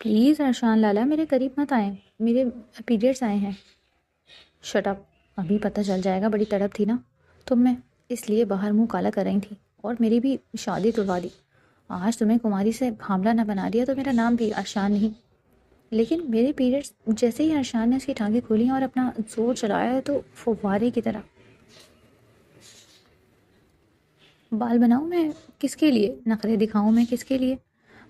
Please ارشان لالا میرے قریب مت آئیں، میرے پیریڈس آئے ہیں۔ شٹ اپ، ابھی پتہ چل جائے گا، بڑی تڑپ تھی نا تم میں، اس لیے باہر منہ کالا کر رہی تھی اور میری بھی شادی تڑوا دی۔ آج تمہیں کماری سے حاملہ نہ بنا دیا تو میرا نام بھی ارشان نہیں۔ لیکن میرے پیریڈس جیسے ہی ارشان نے اس کی ٹانگیں کھولیں اور اپنا زور چلایا تو فوارے کی طرح۔ بال بناؤں میں کس کے لیے، نخرے دکھاؤں میں کس کے لیے؟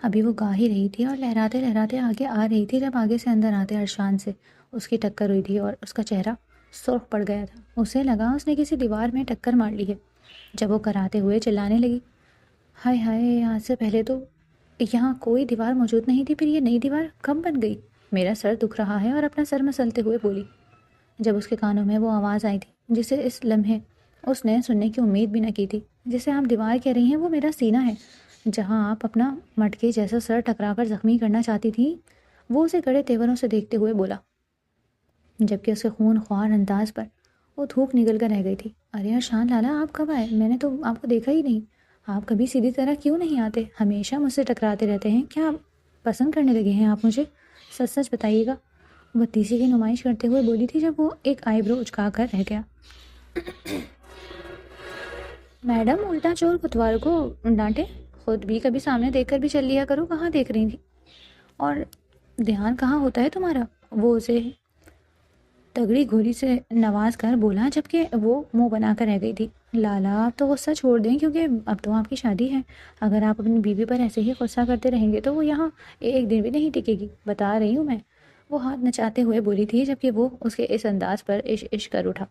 ابھی وہ گا ہی رہی تھی اور لہراتے لہراتے آگے آ رہی تھی جب آگے سے اندر آتے ارشان سے اس کی ٹکر ہوئی تھی اور اس کا چہرہ سرخ پڑ گیا تھا۔ اسے لگا اس نے کسی دیوار میں ٹکر مار لی ہے۔ جب وہ کراتے ہوئے چلانے لگی، ہائے ہائے، آج سے پہلے تو یہاں کوئی دیوار موجود نہیں تھی، پھر یہ نئی دیوار کب بن گئی؟ میرا سر دکھ رہا ہے، اور اپنا سر مسلتے ہوئے بولی جب اس کے کانوں میں وہ آواز آئی تھی جسے اس لمحے اس نے سننے کی امید بھی نہ کی تھی۔ جسے آپ دیوار کہہ رہی ہیں وہ میرا سینہ ہے، جہاں آپ اپنا مٹکے جیسا سر ٹکرا کر زخمی کرنا چاہتی تھی۔ وہ اسے کڑے تیوروں سے دیکھتے ہوئے بولا، جبکہ اس کے خون خوار انداز پر وہ دھوپ نگل کر رہ گئی تھی۔ ارے ارشان لالا، آپ کب آئے؟ میں نے تو آپ کو دیکھا ہی نہیں۔ آپ کبھی سیدھی طرح کیوں نہیں آتے؟ ہمیشہ مجھ سے ٹکراتے رہتے ہیں۔ کیا پسند کرنے لگے ہیں آپ مجھے؟ سچ سچ بتائیے گا، بتیسی کی نمائش کرتے ہوئے بولی تھی جب وہ ایک آئی برو اچکا کر رہ گیا۔ میڈم، الٹا چور کتوار کو ڈانٹے، خود بھی کبھی سامنے دیکھ کر بھی چل لیا کرو۔ کہاں دیکھ رہی تھی اور دھیان کہاں ہوتا ہے تمہارا؟ وہ اسے تگڑی گھوڑی سے نواز کر بولا، جبکہ وہ منہ بنا کر رہ گئی تھی۔ لالا، آپ تو غصہ چھوڑ دیں، کیونکہ اب تو آپ کی شادی ہے۔ اگر آپ اپنی بیوی پر ایسے ہی غصہ کرتے رہیں گے تو وہ یہاں ایک دن بھی نہیں ٹکے گی، بتا رہی ہوں میں۔ وہ ہاتھ نچاتے ہوئے بولی تھی، جبکہ وہ اس کے اس انداز پر عش عش کر اٹھا۔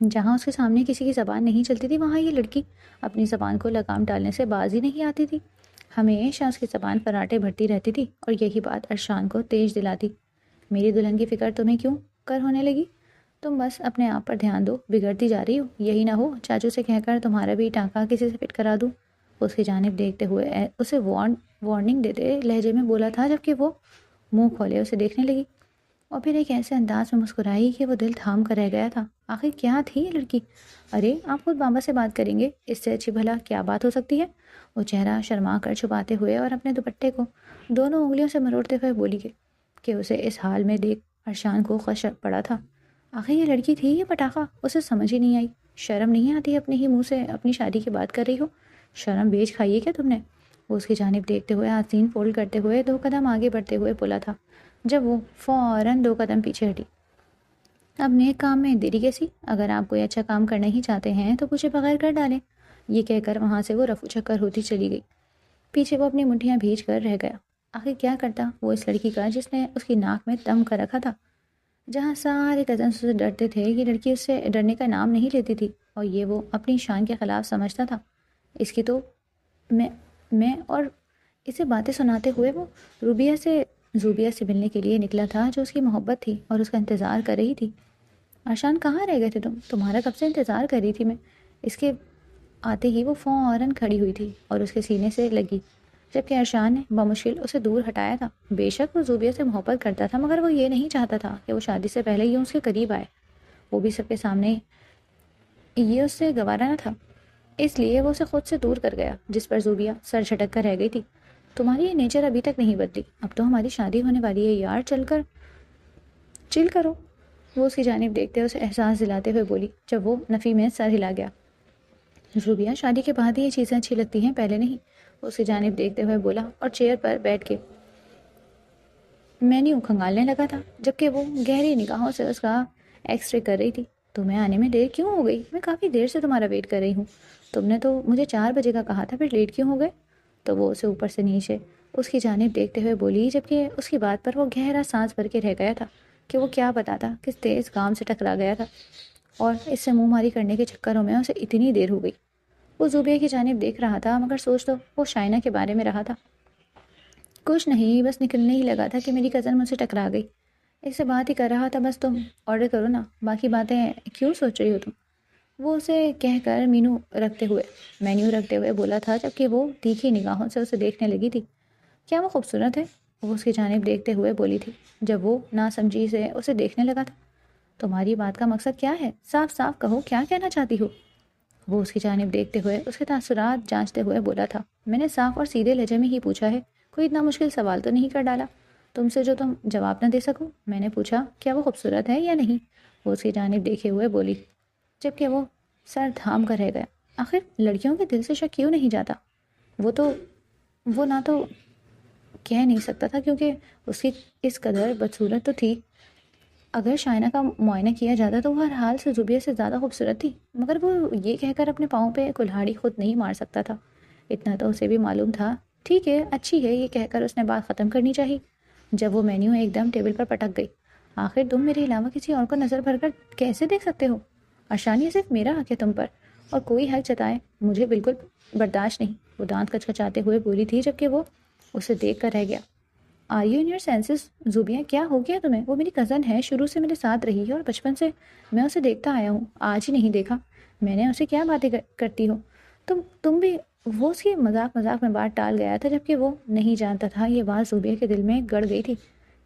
جہاں اس کے سامنے کسی کی زبان نہیں چلتی تھی، وہاں یہ لڑکی اپنی زبان کو لگام ڈالنے سے باز ہی نہیں آتی تھی۔ ہمیشہ اس کی زبان پر آٹے بھرتی رہتی تھی، اور یہی بات ارشان کو تیز دلاتی۔ میری دلہن کی فکر تمہیں کیوں کر ہونے لگی؟ تم بس اپنے آپ پر دھیان دو، بگڑتی جا رہی ہو۔ یہی نہ ہو چاچو سے کہہ کر تمہارا بھی ٹانکا کسی سے فٹ کرا دوں۔ اس کی جانب دیکھتے ہوئے اسے وارننگ دیتے لہجے میں بولا تھا، جبکہ وہ منہ کھولے اسے دیکھنے لگی، اور پھر ایک ایسے انداز میں مسکرائی کہ وہ دل تھام کر رہ گیا تھا۔ آخر کیا تھی یہ لڑکی؟ ارے آپ خود بابا سے بات کریں گے، اس سے اچھی بھلا کیا بات ہو سکتی ہے؟ وہ چہرہ شرما کر چھپاتے ہوئے اور اپنے دوپٹے کو دونوں انگلیوں سے مروڑتے ہوئے بولی کہ اسے اس حال میں دیکھ ارشان کو خش پڑا تھا۔ آخر یہ لڑکی تھی یہ پٹاخہ؟ اسے سمجھ ہی نہیں آئی۔ شرم نہیں آتی اپنے ہی منہ سے اپنی شادی کی بات کر رہی ہو؟ شرم بیچ کھائیے کیا تم نے؟ وہ اس کی جانب دیکھتے ہوئے آستین فولڈ کرتے ہوئے 2 قدم آگے بڑھتے ہوئے بولا تھا، جب وہ فوراً 2 قدم پیچھے ہٹی۔ اب نیک کام میں دیری کیسی؟ اگر آپ کوئی اچھا کام کرنا ہی چاہتے ہیں تو پوچھے بغیر کر ڈالیں۔ یہ کہہ کر وہاں سے وہ رفو چکر ہوتی چلی گئی۔ پیچھے وہ اپنی مٹھیاں بھیج کر رہ گیا۔ آخر کیا کرتا وہ اس لڑکی کا جس نے اس کی ناک میں دم کر رکھا تھا؟ جہاں سارے کزنس سے ڈرتے تھے، یہ لڑکی اس سے ڈرنے کا نام نہیں لیتی تھی، اور یہ وہ اپنی شان کے خلاف سمجھتا تھا۔ اس کی تو میں اور اسے باتیں سناتے ہوئے وہ زوبیہ سے ملنے کے لیے نکلا تھا، جو اس کی محبت تھی اور اس کا انتظار کر رہی تھی۔ ارشان، کہاں رہ گئے تھے تم؟ تمہارا کب سے انتظار کر رہی تھی میں۔ اس کے آتے ہی وہ فوراً کھڑی ہوئی تھی اور اس کے سینے سے لگی، جبکہ ارشان نے بمشکل اسے دور ہٹایا تھا۔ بے شک وہ زوبیہ سے محبت کرتا تھا، مگر وہ یہ نہیں چاہتا تھا کہ وہ شادی سے پہلے ہی اس کے قریب آئے، وہ بھی سب کے سامنے۔ یہ اس سے گوارا نہ تھا، اس لیے وہ اسے خود سے دور کر گیا، جس پر زوبیہ سر جھٹک کر رہ گئی تھی۔ تمہاری یہ نیچر ابھی تک نہیں بدلی، اب تو ہماری شادی ہونے والی ہے یار، چل کرو۔ وہ اس کی جانب دیکھتے اسے احساس دلاتے ہوئے بولی، جب وہ نفی میں سر ہلا گیا۔ زوبیہ، شادی کے بعد ہی یہ چیزیں اچھی لگتی ہیں، پہلے نہیں۔ وہ اس کی جانب دیکھتے ہوئے بولا، اور چیئر پر بیٹھ کے مینیو کھنگالنے لگا تھا، جبکہ وہ گہری نگاہوں سے اس کا ایکس رے کر رہی تھی۔ تمہیں آنے میں دیر کیوں ہو گئی؟ میں کافی دیر سے تمہارا ویٹ کر رہی ہوں۔ تم نے تو مجھے 4 بجے کا کہا تھا، پھر لیٹ کیوں ہو گئے؟ تو وہ اسے اوپر سے نیچے اس کی جانب دیکھتے ہوئے بولی، جبکہ اس کی بات پر وہ گہرا سانس بھر کے رہ گیا تھا کہ وہ کیا بتاتا کس تیز کام سے ٹکرا گیا تھا، اور اس سے منہ ماری کرنے کے چکروں میں اسے اتنی دیر ہو گئی۔ وہ زوبیہ کی جانب دیکھ رہا تھا، مگر سوچ تو وہ شائنہ کے بارے میں رہا تھا۔ کچھ نہیں، بس نکلنے ہی لگا تھا کہ میری کزن مجھ سے ٹکرا گئی، اس سے بات ہی کر رہا تھا۔ بس تم آرڈر کرو نا، باقی باتیں کیوں سوچ رہی ہو تم؟ وہ اسے کہہ کر مینیو رکھتے ہوئے بولا تھا، جبکہ وہ تیکھی نگاہوں سے اسے دیکھنے لگی تھی۔ کیا وہ خوبصورت ہے؟ وہ اس کی جانب دیکھتے ہوئے بولی تھی، جب وہ ناسمجھی سے اسے دیکھنے لگا تھا۔ تمہاری بات کا مقصد کیا ہے؟ صاف صاف کہو، کیا کہنا چاہتی ہو؟ وہ اس کی جانب دیکھتے ہوئے اس کے تاثرات جانچتے ہوئے بولا تھا، میں نے صاف اور سیدھے لہجے میں ہی پوچھا ہے، کوئی اتنا مشکل سوال تو نہیں کر ڈالا تم سے جو تم جواب نہ دے سکو. میں نے پوچھا کیا وہ خوبصورت ہے یا نہیں. وہ اس کی جانب دیکھے ہوئے بولی جبکہ وہ سر تھام کر رہ گیا. آخر لڑکیوں کے دل سے شک کیوں نہیں جاتا. وہ نہ تو کہہ نہیں سکتا تھا کیونکہ اس کی اس قدر بدصورت تو تھی. اگر شائنہ کا معائنہ کیا جاتا تو وہ ہر حال سے زبیہ سے زیادہ خوبصورت تھی، مگر وہ یہ کہہ کر اپنے پاؤں پہ کلہاڑی خود نہیں مار سکتا تھا. اتنا تو اسے بھی معلوم تھا. ٹھیک ہے، اچھی ہے، یہ کہہ کر اس نے بات ختم کرنی چاہیے جب وہ مینیو ایک دم ٹیبل پر پٹک گئی. آخر تم میرے علاوہ کسی اور کو نظر بھر کر کیسے دیکھ سکتے ہو؟ ارشان، یہ صرف میرا حق ہے تم پر، اور کوئی حق جتائے مجھے بالکل برداشت نہیں. وہ دانت کچکچاتے ہوئے بولی تھی جبکہ وہ اسے دیکھ کر رہ گیا. Are you in your senses Zubia? کیا ہو گیا تمہیں؟ وہ میری کزن ہے، شروع سے میرے ساتھ رہی ہے اور بچپن سے میں اسے دیکھتا آیا ہوں. آج ہی نہیں دیکھا میں نے اسے. کیا باتیں کرتی ہو تم بھی؟ وہ اس کی مذاق میں بات ٹال گیا تھا جبکہ وہ نہیں جانتا تھا یہ بات زوبیہ کے دل میں گڑ گئی تھی.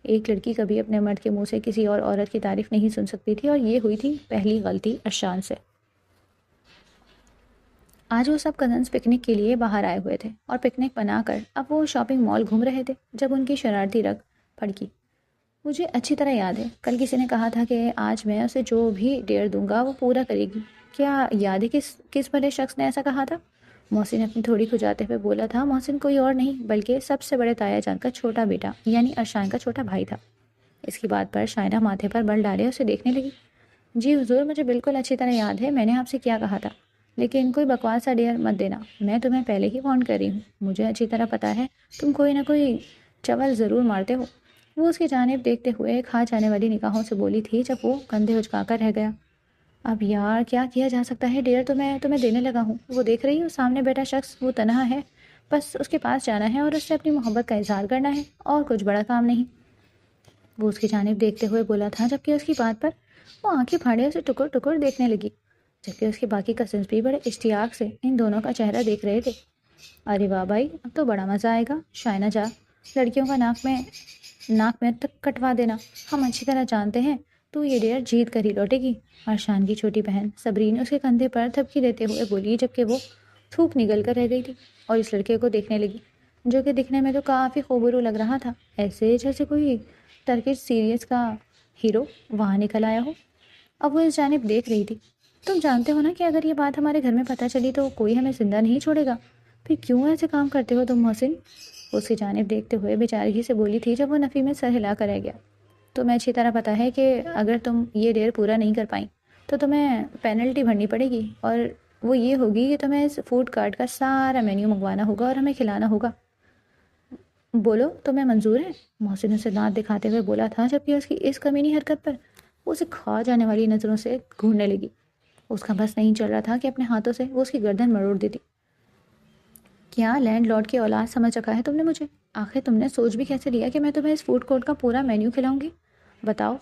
ایک لڑکی کبھی اپنے مرد کے منہ سے کسی اور عورت کی تعریف نہیں سن سکتی تھی، اور یہ ہوئی تھی پہلی غلطی ارشان سے. آج وہ سب کزنس پکنک کے لیے باہر آئے ہوئے تھے اور پکنک بنا کر اب وہ شاپنگ مال گھوم رہے تھے جب ان کی شرارتی رگ پھڑکی. مجھے اچھی طرح یاد ہے کل کسی نے کہا تھا کہ آج میں اسے جو بھی ڈیئر دوں گا وہ پورا کرے گی. کیا یاد ہے کس بڑے شخص نے ایسا کہا تھا؟ محسن اپنی تھوڑی کھجاتے ہوئے بولا تھا. محسن کوئی اور نہیں بلکہ سب سے بڑے تایا جان کا چھوٹا بیٹا یعنی ارشان کا چھوٹا بھائی تھا. اس کی بات پر شائنہ ماتھے پر بل ڈالے اسے دیکھنے لگی. جی حضور، مجھے بالکل اچھی طرح یاد ہے میں نے آپ سے کیا کہا تھا، لیکن کوئی بکواس سا ڈیئر مت دینا. میں تمہیں پہلے ہی وارن کر رہی ہوں. مجھے اچھی طرح پتہ ہے تم کوئی نہ کوئی چول ضرور مارتے ہو. وہ اس کی جانب دیکھتے ہوئے کھا جانے والی نگاہوں سے بولی تھی جب وہ کندھے اچکا کر رہ گیا. اب یار کیا کیا جا سکتا ہے ڈیئر، تو میں تمہیں دینے لگا ہوں. وہ دیکھ رہی ہوں سامنے بیٹھا شخص وہ تنہا ہے، بس اس کے پاس جانا ہے اور اس سے اپنی محبت کا اظہار کرنا ہے، اور کچھ بڑا کام نہیں. وہ اس کی جانب دیکھتے ہوئے بولا تھا جبکہ اس کی بات پر وہ آنکھیں پھاڑے اسے ٹکر ٹکر دیکھنے لگی، جبکہ اس کے باقی کزنس بھی بڑے اشتیاق سے ان دونوں کا چہرہ دیکھ رہے تھے. ارے واہ بھائی، اب تو بڑا مزہ آئے گا. شائنہ جا لڑکیوں کا ناک میں تک کٹوا دینا. ہم اچھی طرح جانتے ہیں تو یہ ڈیئر جیت کر ہی لوٹے گی. ارشان کی چھوٹی بہن صبرین اس کے کندھے پر تھپکی دیتے ہوئے بولی جبکہ وہ تھوک نگل کر رہ گئی تھی اور اس لڑکے کو دیکھنے لگی جو کہ دکھنے میں تو کافی خوبرو لگ رہا تھا، ایسے جیسے کوئی ٹرکش سیریز کا ہیرو وہاں نکل آیا ہو. اب وہ اس جانب دیکھ رہی تھی. تم جانتے ہو نا کہ اگر یہ بات ہمارے گھر میں پتہ چلی تو کوئی ہمیں زندہ نہیں چھوڑے گا. پھر کیوں ایسے کام کرتے ہو تم محسن؟ اس کی جانب دیکھتے ہوئے بیچارگی سے بولی تھی جب وہ نفی میں سر ہلا کر رہ گیا. تمہیں اچھی طرح پتہ ہے کہ اگر تم یہ ڈیئر پورا نہیں کر پائیں تو تمہیں پینلٹی بھرنی پڑے گی، اور وہ یہ ہوگی کہ تمہیں اس فوڈ کارٹ کا سارا مینیو منگوانا ہوگا اور ہمیں کھلانا ہوگا. بولو تمہیں منظور ہے؟ محسن اسے دانت دکھاتے ہوئے بولا تھا جبکہ اس کی اس کمینی حرکت پر وہ اسے کھا جانے والی نظروں سے گھورنے لگی. اس کا بس نہیں چل رہا تھا کہ اپنے ہاتھوں سے وہ اس کی گردن مروڑ دیتی. کیا لینڈ لارڈ کی اولاد سمجھ رکھا ہے تم نے مجھے؟ آخر تم نے سوچ بھی کیسے لیا کہ میں تمہیں اس فوڈ کورٹ کا پورا مینیو کھلاؤں گی؟ بتاؤ.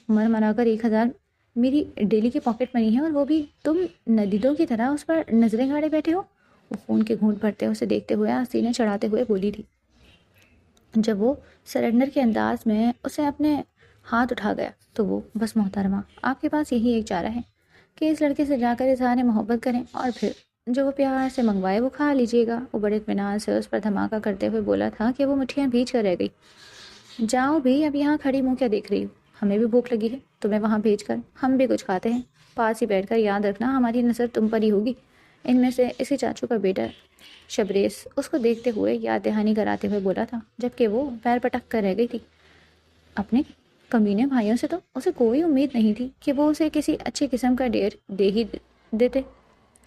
مرا کر 1000 میری ڈیلی کی پاکٹ منی ہے، اور وہ بھی تم ندیدوں کی طرح اس پر نظریں گاڑے بیٹھے ہو. وہ خون کے گھونٹ بھرتے اسے دیکھتے ہوئے آستینیں چڑھاتے ہوئے بولی تھی جب وہ سرنڈر کے انداز میں اسے اپنے ہاتھ اٹھا گیا. تو وہ بس محترمہ، آپ کے پاس یہی ایک چارہ ہے کہ اس لڑکے سے جا کر اظہار محبت کریں اور پھر جو وہ پیار سے منگوائے وہ کھا لیجیے گا. وہ بڑے اطمینان سے اس پر دھماکہ کرتے ہوئے بولا تھا کہ وہ مٹھیاں بھیج کر رہ گئی. جاؤ بھی، اب یہاں کھڑی منہ کیا دیکھ رہی ہو؟ ہمیں بھی بھوک لگی ہے، تمہیں وہاں بھیج کر ہم بھی کچھ کھاتے ہیں. پاس ہی بیٹھ کر یاد رکھنا ہماری نظر تم پر ہی ہوگی. ان میں سے اسی چاچو کا بیٹا شبریز اس کو دیکھتے ہوئے یاد دہانی کراتے ہوئے بولا تھا جبکہ وہ پیر پٹک کر رہ گئی تھی. اپنے کمینے بھائیوں سے تو اسے کوئی امید نہیں تھی کہ وہ اسے کسی اچھی قسم کا ڈیئر دے ہی دیتے.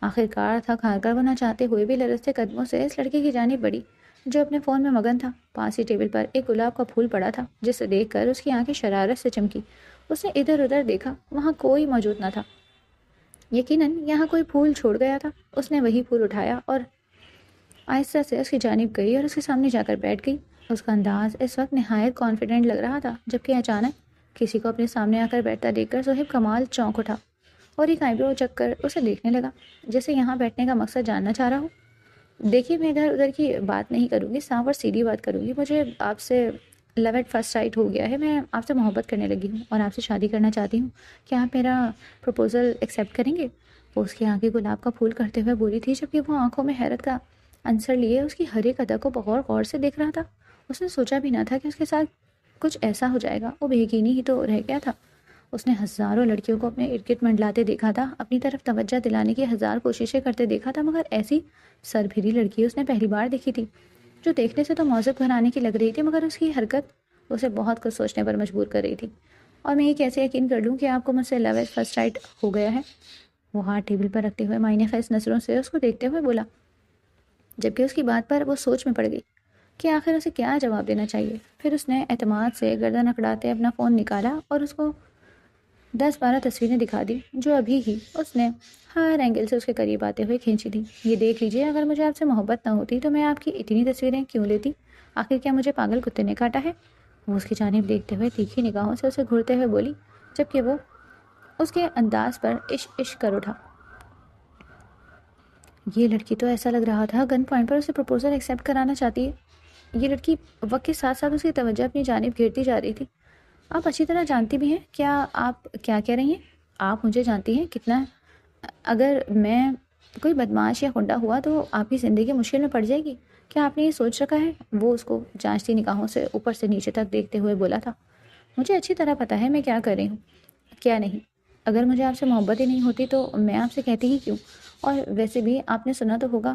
آخر کار تھک ہار کر وہ نہ چاہتے ہوئے بھی لرزتے قدموں سے اس لڑکے کی جانب بڑھی جو اپنے فون میں مگن تھا. پاس ہی ٹیبل پر ایک گلاب کا پھول پڑا تھا جسے دیکھ کر اس کی آنکھیں شرارت سے چمکی. اس نے ادھر ادھر دیکھا، وہاں کوئی موجود نہ تھا. یقیناً یہاں کوئی پھول چھوڑ گیا تھا. اس نے وہی پھول اٹھایا اور آہستہ سے اس کی جانب گئی اور اس کے سامنے جا کر بیٹھ گئی. اس کا انداز اس وقت نہایت کانفیڈنٹ لگ رہا تھا جبکہ اچانک کسی کو اپنے سامنے آ کر بیٹھتا دیکھ کر صہیب کمال چونک اٹھا اور ایک آئی برو چک کر اسے دیکھنے لگا جیسے یہاں بیٹھنے کا مقصد جاننا چاہ رہا ہو. دیکھیے میں ادھر ادھر کی بات نہیں کروں گی، صاف اور سیدھی بات کروں گی. مجھے آپ سے لو ایٹ فرسٹ سائٹ ہو گیا ہے. میں آپ سے محبت کرنے لگی ہوں اور آپ سے شادی کرنا چاہتی ہوں. کیا آپ میرا پروپوزل ایکسیپٹ کریں گے؟ وہ اس کی آنکھیں گلاب کا پھول کرتے ہوئے بولی تھی جبکہ وہ آنکھوں میں حیرت کا عنصر لیے اس کی ہر ایک ادا کو بغور غور سے دیکھ رہا تھا. اس نے سوچا بھی نہ تھا کہ اس کے ساتھ کچھ ایسا ہو جائے گا، وہ بے یقینی ہی تو رہ گیا تھا۔ اس نے ہزاروں لڑکیوں کو اپنے ارد گرد منڈلاتے دیکھا تھا، اپنی طرف توجہ دلانے کی ہزار کوششیں کرتے دیکھا تھا، مگر ایسی سربھری لڑکی اس نے پہلی بار دیکھی تھی، جو دیکھنے سے تو موزب گھرانے کی لگ رہی تھی، مگر اس کی حرکت اسے بہت کچھ سوچنے پر مجبور کر رہی تھی۔ اور میں یہ کیسے یقین کر لوں کہ آپ کو مجھ سے لو ایٹ فرسٹ سائٹ ہو گیا ہے؟ وہ ہاتھ ٹیبل پر رکھتے ہوئے معنی خیز نظروں سے اس کو دیکھتے ہوئے بولا، جبکہ اس کی بات پر وہ سوچ میں پڑ گئی کہ آخر اسے کیا جواب دینا چاہیے۔ پھر اس نے اعتماد سے گردن اکڑاتے اپنا فون نکالا اور اس کو 10-12 تصویریں دکھا دی، جو ابھی ہی اس نے ہر اینگل سے اس کے قریب آتے ہوئے کھینچی تھی۔ یہ دیکھ لیجئے، اگر مجھے آپ سے محبت نہ ہوتی تو میں آپ کی اتنی تصویریں کیوں لیتی؟ آخر کیا مجھے پاگل کتے نے کاٹا ہے؟ وہ اس کی جانب دیکھتے ہوئے تیکھی نگاہوں سے اسے گھورتے ہوئے بولی، جبکہ وہ اس کے انداز پر عشق عشق کر اٹھا۔ یہ لڑکی تو ایسا لگ رہا تھا گن پوائنٹ پر اسے پروپوزل ایکسیپٹ کرانا چاہتی ہے۔ یہ لڑکی وقت کے ساتھ ساتھ اس کی توجہ اپنی جانب گھیرتی جا رہی تھی۔ آپ اچھی طرح جانتی بھی ہیں کیا آپ کیا کہہ رہی ہیں؟ آپ مجھے جانتی ہیں کتنا؟ اگر میں کوئی بدماش یا غنڈہ ہوا تو آپ کی زندگی مشکل میں پڑ جائے گی۔ کیا آپ نے یہ سوچ رکھا ہے؟ وہ اس کو جانچتی نگاہوں سے اوپر سے نیچے تک دیکھتے ہوئے بولا تھا۔ مجھے اچھی طرح پتہ ہے میں کیا کر رہی ہوں، کیا نہیں۔ اگر مجھے آپ سے محبت ہی نہیں ہوتی تو میں آپ سے کہتی ہی کیوں؟ اور ویسے بھی آپ نے سنا تو ہوگا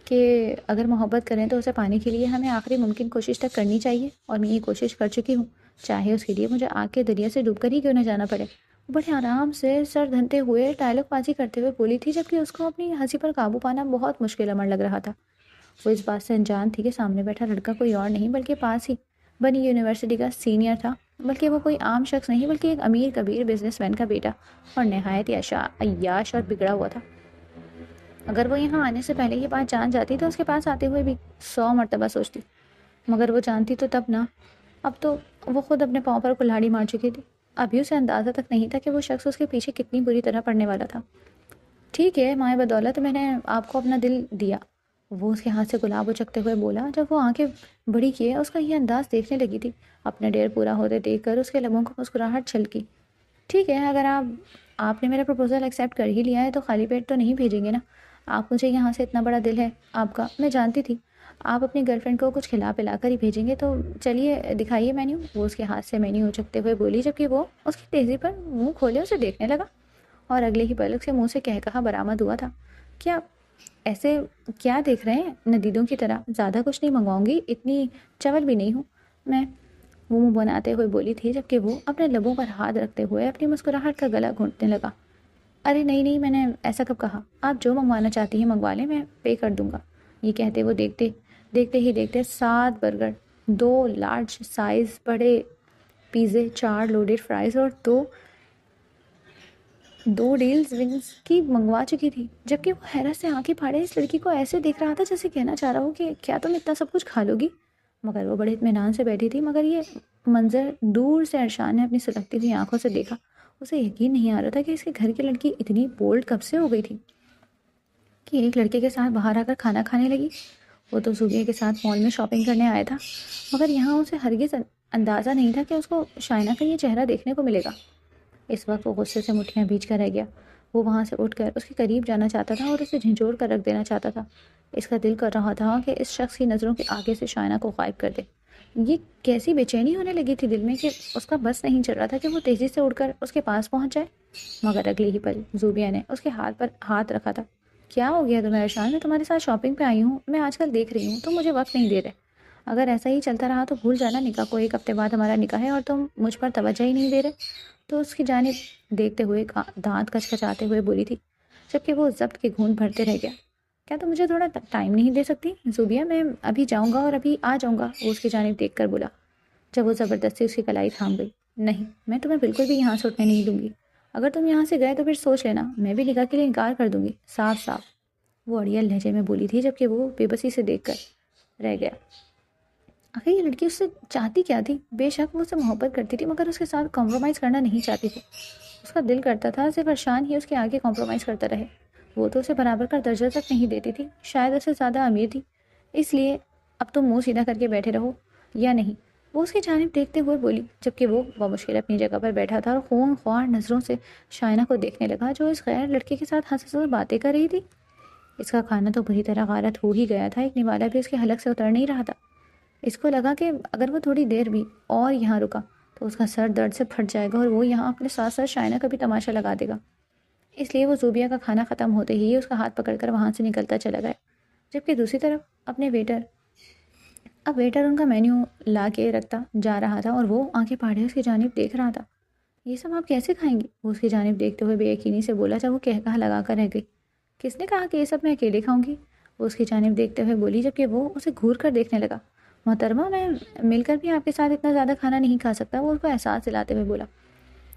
کہ اگر محبت کریں تو اسے پانے کے لیے ہمیں آخری ممکن کوشش تک کرنی چاہیے، اور میں یہ کوشش کر چکی ہوں، چاہے اس کے لیے مجھے آگ کے دریا سے ڈوب کر ہی کیوں نہ جانا پڑے۔ بڑے آرام سے سر دھنتے ہوئے ڈائلاگ بازی کرتے ہوئے بولی تھی، جبکہ اس کو اپنی ہنسی پر قابو پانا بہت مشکل عمل لگ رہا تھا۔ وہ اس بات سے انجان تھی کہ سامنے بیٹھا لڑکا کوئی اور نہیں بلکہ پاس ہی بنی یونیورسٹی کا سینئر تھا، بلکہ وہ کوئی عام شخص نہیں بلکہ ایک امیر کبیر بزنس مین کا بیٹا، اور نہایت عیاش اور بگڑا ہوا تھا۔ اگر وہ یہاں آنے سے پہلے یہ بات جان جاتی تو اس کے پاس آتے ہوئے بھی 100 مرتبہ سوچتی، مگر وہ جانتی تو تب نہ، اب تو وہ خود اپنے پاؤں پر کلہاڑی مار چکی تھی۔ ابھی اسے اندازہ تک نہیں تھا کہ وہ شخص اس کے پیچھے کتنی بری طرح پڑنے والا تھا۔ ٹھیک ہے، مائے بدولت میں نے آپ کو اپنا دل دیا، وہ اس کے ہاتھ سے گلاب اچکتے ہوئے بولا۔ جب وہ آنکھیں بڑی کیے اس کا یہ انداز دیکھنے لگی تھی، اپنا ڈیر پورا ہوتے دیکھ کر اس کے لبوں کو مسکراہٹ چھلکی۔ ٹھیک ہے، اگر آپ نے میرا پروپوزل ایکسیپٹ کر ہی لیا ہے تو خالی پیٹ تو نہیں بھیجیں گے نا؟ آپ مجھے یہاں سے اتنا بڑا دل ہے آپ کا، میں جانتی تھی آپ اپنی گرل فرینڈ کو کچھ کھلا پلا کر ہی بھیجیں گے، تو چلیے دکھائیے مینیو۔ وہ اس کے ہاتھ سے مینیو اچکتے ہوئے بولی، جبکہ وہ اس کی تیزی پر منہ کھولے اسے دیکھنے لگا، اور اگلے ہی پلک سے منہ سے کہہ کہا برآمد ہوا تھا، کیا ایسے کیا دیکھ رہے ہیں ندیدوں کی طرح؟ زیادہ کچھ نہیں منگواؤں گی، اتنی چول بھی نہیں ہوں میں، وہ منہ بناتے ہوئے بولی تھی، جبکہ وہ اپنے لبوں پر ہاتھ رکھتے ہوئے اپنی مسکراہٹ کا گلا گھونٹنے لگا۔ ارے نہیں نہیں، میں نے ایسا کب کہا؟ آپ جو منگوانا چاہتی ہیں منگوا لیں، میں پے کر دوں گا۔ یہ کہتے وہ دیکھتے 7 برگر، 2 لارج سائز بڑے پیزے، 4 لوڈڈ فرائز اور دو ڈیلز ونگز کی منگوا چکی تھی، جبکہ وہ حیرت سے آنکھیں پھاڑے اس لڑکی کو ایسے دیکھ رہا تھا جیسے کہنا چاہ رہا ہو کہ کیا تم اتنا سب کچھ کھا لو گی؟ مگر وہ بڑے اطمینان سے بیٹھی تھی، مگر یہ منظر دور سے ارشان نے اپنی سلگتی ہوئی آنکھوں سے دیکھا۔ اسے یقین نہیں آ رہا تھا کہ اس کے گھر کی لڑکی اتنی بولڈ کب سے ہو گئی تھی کہ ایک لڑکے کے ساتھ باہر آ کر کھانا کھانے لگی۔ وہ تو زوبیہ کے ساتھ مال میں شاپنگ کرنے آیا تھا، مگر یہاں اسے ہرگز اندازہ نہیں تھا کہ اس کو شائنہ کا یہ چہرہ دیکھنے کو ملے گا۔ اس وقت وہ غصے سے مٹھیاں بھیج کر رہ گیا۔ وہ وہاں سے اٹھ کر اس کے قریب جانا چاہتا تھا اور اسے جھنجھوڑ کر رکھ دینا چاہتا تھا۔ اس کا دل کر رہا تھا کہ اس شخص کی نظروں کے آگے سے شائنہ کو غائب کر دے۔ یہ کیسی بے چینی ہونے لگی تھی دل میں کہ اس کا بس نہیں چل رہا تھا کہ وہ تیزی سے اڑ کر اس کے پاس پہنچ جائے، مگر اگلے ہی پل زوبیہ نے اس کے ہاتھ پر ہاتھ رکھا تھا۔ کیا ہو گیا تمہیں ارشان؟ میں تمہارے ساتھ شاپنگ پہ آئی ہوں، میں آج کل دیکھ رہی ہوں تم مجھے وقت نہیں دے رہے۔ اگر ایسا ہی چلتا رہا تو بھول جانا نکاح کو، 1 ہفتے بعد ہمارا نکاح ہے اور تم مجھ پر توجہ ہی نہیں دے رہے۔ تو اس کی جانب دیکھتے ہوئے دانت کچکچاتے ہوئے بولی تھی، جبکہ وہ ضبط کے گھون بھرتے رہ گیا۔ کیا تم مجھے تھوڑا ٹائم نہیں دے سکتی زوبیہ؟ میں ابھی جاؤں گا اور ابھی آ جاؤں گا، وہ اس کی جانب دیکھ کر بولا، جب وہ زبردستی اس کی کلائی تھام گئی۔ نہیں، میں تمہیں بالکل بھی یہاں سے اٹھنے نہیں دوں گی۔ اگر تم یہاں سے گئے تو پھر سوچ لینا، میں بھی نکاح کے لیے انکار کر دوں گی، صاف صاف، وہ اڑیل لہجے میں بولی تھی، جبکہ وہ بے بسی سے دیکھ کر رہ گیا۔ آخر یہ لڑکی اس سے چاہتی کیا تھی؟ بے شک وہ اسے محبت کرتی تھی، مگر اس کے ساتھ کمپرومائز کرنا نہیں چاہتی تھی۔ اس کا دل کرتا تھا صرف ارشان ہی اس کے آگے کمپرومائز کرتا رہے۔ وہ تو اسے برابر کا درجہ تک نہیں دیتی تھی، شاید اس سے زیادہ امیر تھی، اس لیے اب تم منہ سیدھا کر کے بیٹھے رہو یا نہیں، وہ اس کی جانب دیکھتے ہوئے بولی، جبکہ وہ بمشکل اپنی جگہ پر بیٹھا تھا اور خون خوار نظروں سے شائنہ کو دیکھنے لگا، جو اس غیر لڑکے کے ساتھ ہنس ہنس باتیں کر رہی تھی۔ اس کا کھانا تو بری طرح غارت ہو ہی گیا تھا، ایک نوالا بھی اس کے حلق سے اتر نہیں رہا تھا۔ اس کو لگا کہ اگر وہ تھوڑی دیر بھی اور یہاں رکا تو اس کا سر درد سے پھٹ جائے گا اور وہ یہاں اپنے ساتھ ساتھ شائنہ کا بھی تماشا لگا دے گا۔ اس لیے وہ زوبیہ کا کھانا ختم ہوتے ہی اس کا ہاتھ پکڑ کر وہاں سے نکلتا چلا گیا، جبکہ دوسری طرف اپنے ویٹر ان کا مینیو لا کے رکھتا جا رہا تھا اور وہ آنکھیں پھاڑے اس کی جانب دیکھ رہا تھا۔ یہ سب آپ کیسے کھائیں گی؟ وہ اس کی جانب دیکھتے ہوئے بے یقینی سے بولا جب وہ کہا لگا کر رہ گئی۔ کس نے کہا کہ یہ سب میں اکیلے کھاؤں گی؟ وہ اس کی جانب دیکھتے ہوئے بولی، جبکہ وہ اسے گھور کر دیکھنے لگا۔ محترمہ، میں مل کر بھی آپ کے ساتھ اتنا زیادہ کھانا نہیں کھا سکتا، وہ اس کو احساس دلاتے ہوئے بولا۔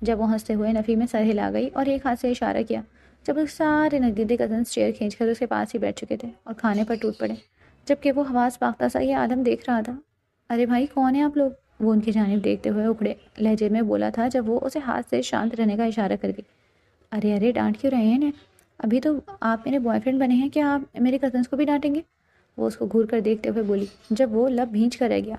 جب وہ ہنستے ہوئے نفی میں سر ہلا گئی اور ایک ہاتھ سے اشارہ کیا، جب اس سارے نگیدے کزنس چیئر کھینچ کر اس کے پاس ہی بیٹھ چکے تھے اور کھانے پر ٹوٹ پڑے، جبکہ وہ حواس باختہ سا یہ عالم دیکھ رہا تھا۔ ارے بھائی، کون ہیں آپ لوگ؟ وہ ان کی جانب دیکھتے ہوئے اکھڑے لہجے میں بولا تھا جب وہ اسے ہاتھ سے شانت رہنے کا اشارہ کر گئی۔ ارے ڈانٹ کیوں رہے ہیں؟ ابھی تو آپ میرے بوائے فرینڈ بنے ہیں، کیا آپ میرے کزنس کو بھی ڈانٹیں گے؟ وہ اس کو گھور کر دیکھتے ہوئے بولی، جب وہ لب بھینچ کر رہ گیا۔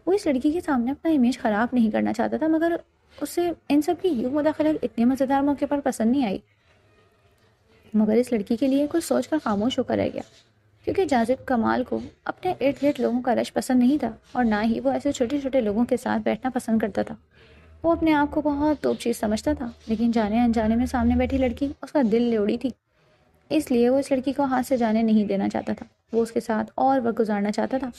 وہ اس لڑکی کے سامنے اپنا امیج خراب نہیں کرنا چاہتا تھا، مگر اسے ان سب کی یوں مداخلت اتنے مزیدار موقع پر پسند نہیں آئی، مگر اس لڑکی کے لیے کچھ سوچ کر خاموش ہو کر رہ گیا، کیونکہ جاذب کمال کو اپنے ارد گرد لوگوں کا رش پسند نہیں تھا اور نہ ہی وہ ایسے چھوٹے چھوٹے لوگوں کے ساتھ بیٹھنا پسند کرتا تھا۔ وہ اپنے آپ کو بہت توپ چیز سمجھتا تھا، لیکن جانے انجانے میں سامنے بیٹھی لڑکی اس کا دل لوڑی تھی، اس لیے وہ اس لڑکی کو ہاتھ سے جانے نہیں دینا چاہتا تھا۔ وہ اس کے ساتھ اور وقت گزارنا چاہتا تھا،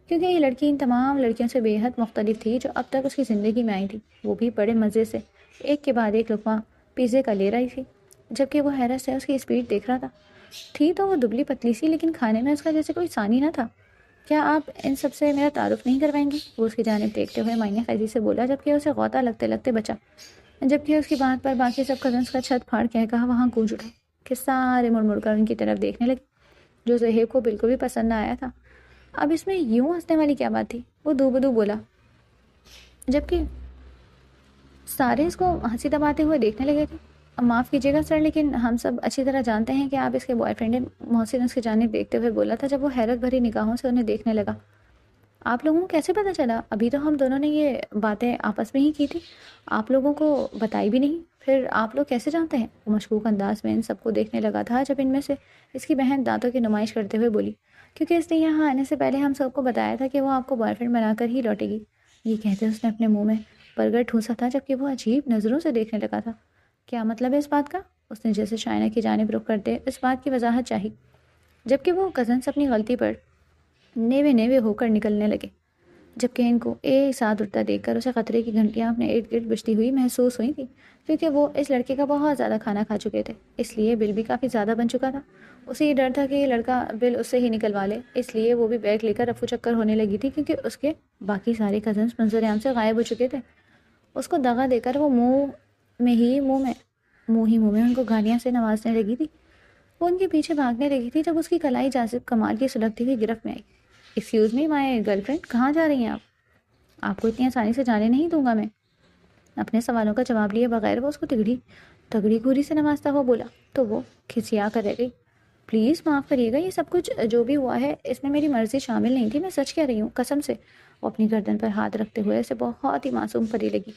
کیونکہ یہ لڑکی ان تمام لڑکیوں سے بے حد مختلف تھی جو اب تک اس کی زندگی میں آئی تھی، وہ بھی بڑے مزے سے ایک کے بعد ایک لقمہ پیزے کا لے رہی تھی، جبکہ وہ حیرت سے اس کی اسپیڈ دیکھ رہا تھا۔ تھی تو وہ دبلی پتلی سی، لیکن کھانے میں اس کا جیسے کوئی ثانی نہ تھا۔ کیا آپ ان سب سے میرا تعارف نہیں کروائیں گی؟ وہ اس کی جانب دیکھتے ہوئے معنی خیزی سے بولا، جبکہ اسے غوطہ لگتے لگتے بچا، جبکہ اس کی بات پر باقی سب کزنس کا چھت پھاڑ کہا وہاں گونج اٹھا کہ سارے مڑ مڑ کر ان کی طرف دیکھنے لگے، جو زہیب کو بالکل بھی پسند نہ آیا تھا۔ اب اس میں یوں ہنسنے والی کیا بات تھی؟ وہ دو بدو بولا، جبکہ سارے اس کو ہنسی دباتے ہوئے دیکھنے لگے تھے۔ اب معاف کیجیے گا سر، لیکن ہم سب اچھی طرح جانتے ہیں کہ آپ اس کے بوائے فرینڈ ہیں، محسن اس کی جانب دیکھتے ہوئے بولا تھا، جب وہ حیرت بھری نگاہوں سے انہیں دیکھنے لگا۔ آپ لوگوں کو کیسے پتہ چلا؟ ابھی تو ہم دونوں نے یہ باتیں آپس میں ہی کی تھی، آپ لوگوں کو بتائی بھی نہیں، پھر آپ لوگ کیسے جانتے ہیں؟ وہ مشکوک انداز میں ان سب کو دیکھنے لگا تھا، جب ان میں سے اس کی بہن دانتوں کی نمائش کرتے ہوئے بولی، کیونکہ اس نے یہاں آنے سے پہلے ہم سب کو بتایا تھا کہ وہ آپ کو بوائے فرینڈ بنا کر ہی لوٹے گی۔ یہ کہتے اس نے اپنے منہ میں برگر ٹھونسا تھا، جبکہ وہ عجیب نظروں سے دیکھنے لگا تھا۔ کیا مطلب ہے اس بات کا؟ اس نے جیسے شائنہ کی جانب رخ کرتے اس بات کی وضاحت چاہی، جبکہ وہ کزنس اپنی غلطی پر نیوے ہو کر نکلنے لگے، جبکہ ان کو ایک ساتھ اٹھتا دیکھ کر اسے خطرے کی گھنٹیاں اپنے ارد گرد بجتی ہوئی محسوس ہوئی تھی، کیونکہ وہ اس لڑکے کا بہت زیادہ کھانا کھا چکے تھے، اس لیے بل بھی کافی زیادہ بن چکا تھا۔ اسے یہ ڈر تھا کہ یہ لڑکا بل اس سے ہی نکلوا لے، اس لیے وہ بھی بیگ لے کر رفو چکر ہونے لگی تھی، کیونکہ اس کے باقی سارے کزنس منظر عام سے غائب ہو چکے تھے۔ اس کو دغا دے کر وہ منہ میں ان کو گالیاں سے نوازنے لگی تھی۔ وہ ان کے پیچھے بھاگنے لگی تھی، جب اس کی کلائی جاذب کمال کی سلگتی ہوئی گرفت میں آئی۔ ایکسکیوز می مائی گرل فرینڈ، کہاں جا رہی ہیں آپ کو اتنی آسانی سے جانے نہیں دوں گا میں۔ اپنے سوالوں کا جواب لیے بغیر وہ اس کو تگڑی گھوری سے نوازتا ہوا بولا، تو وہ کھسیا کر رہ گئی۔ پلیز معاف کریے گا، یہ سب کچھ جو بھی ہوا ہے اس میں میری مرضی شامل نہیں تھی، میں سچ کہہ رہی ہوں، قسم سے۔ وہ اپنی گردن پر ہاتھ رکھتے ہوئے اسے بہت ہی معصوم پری لگی،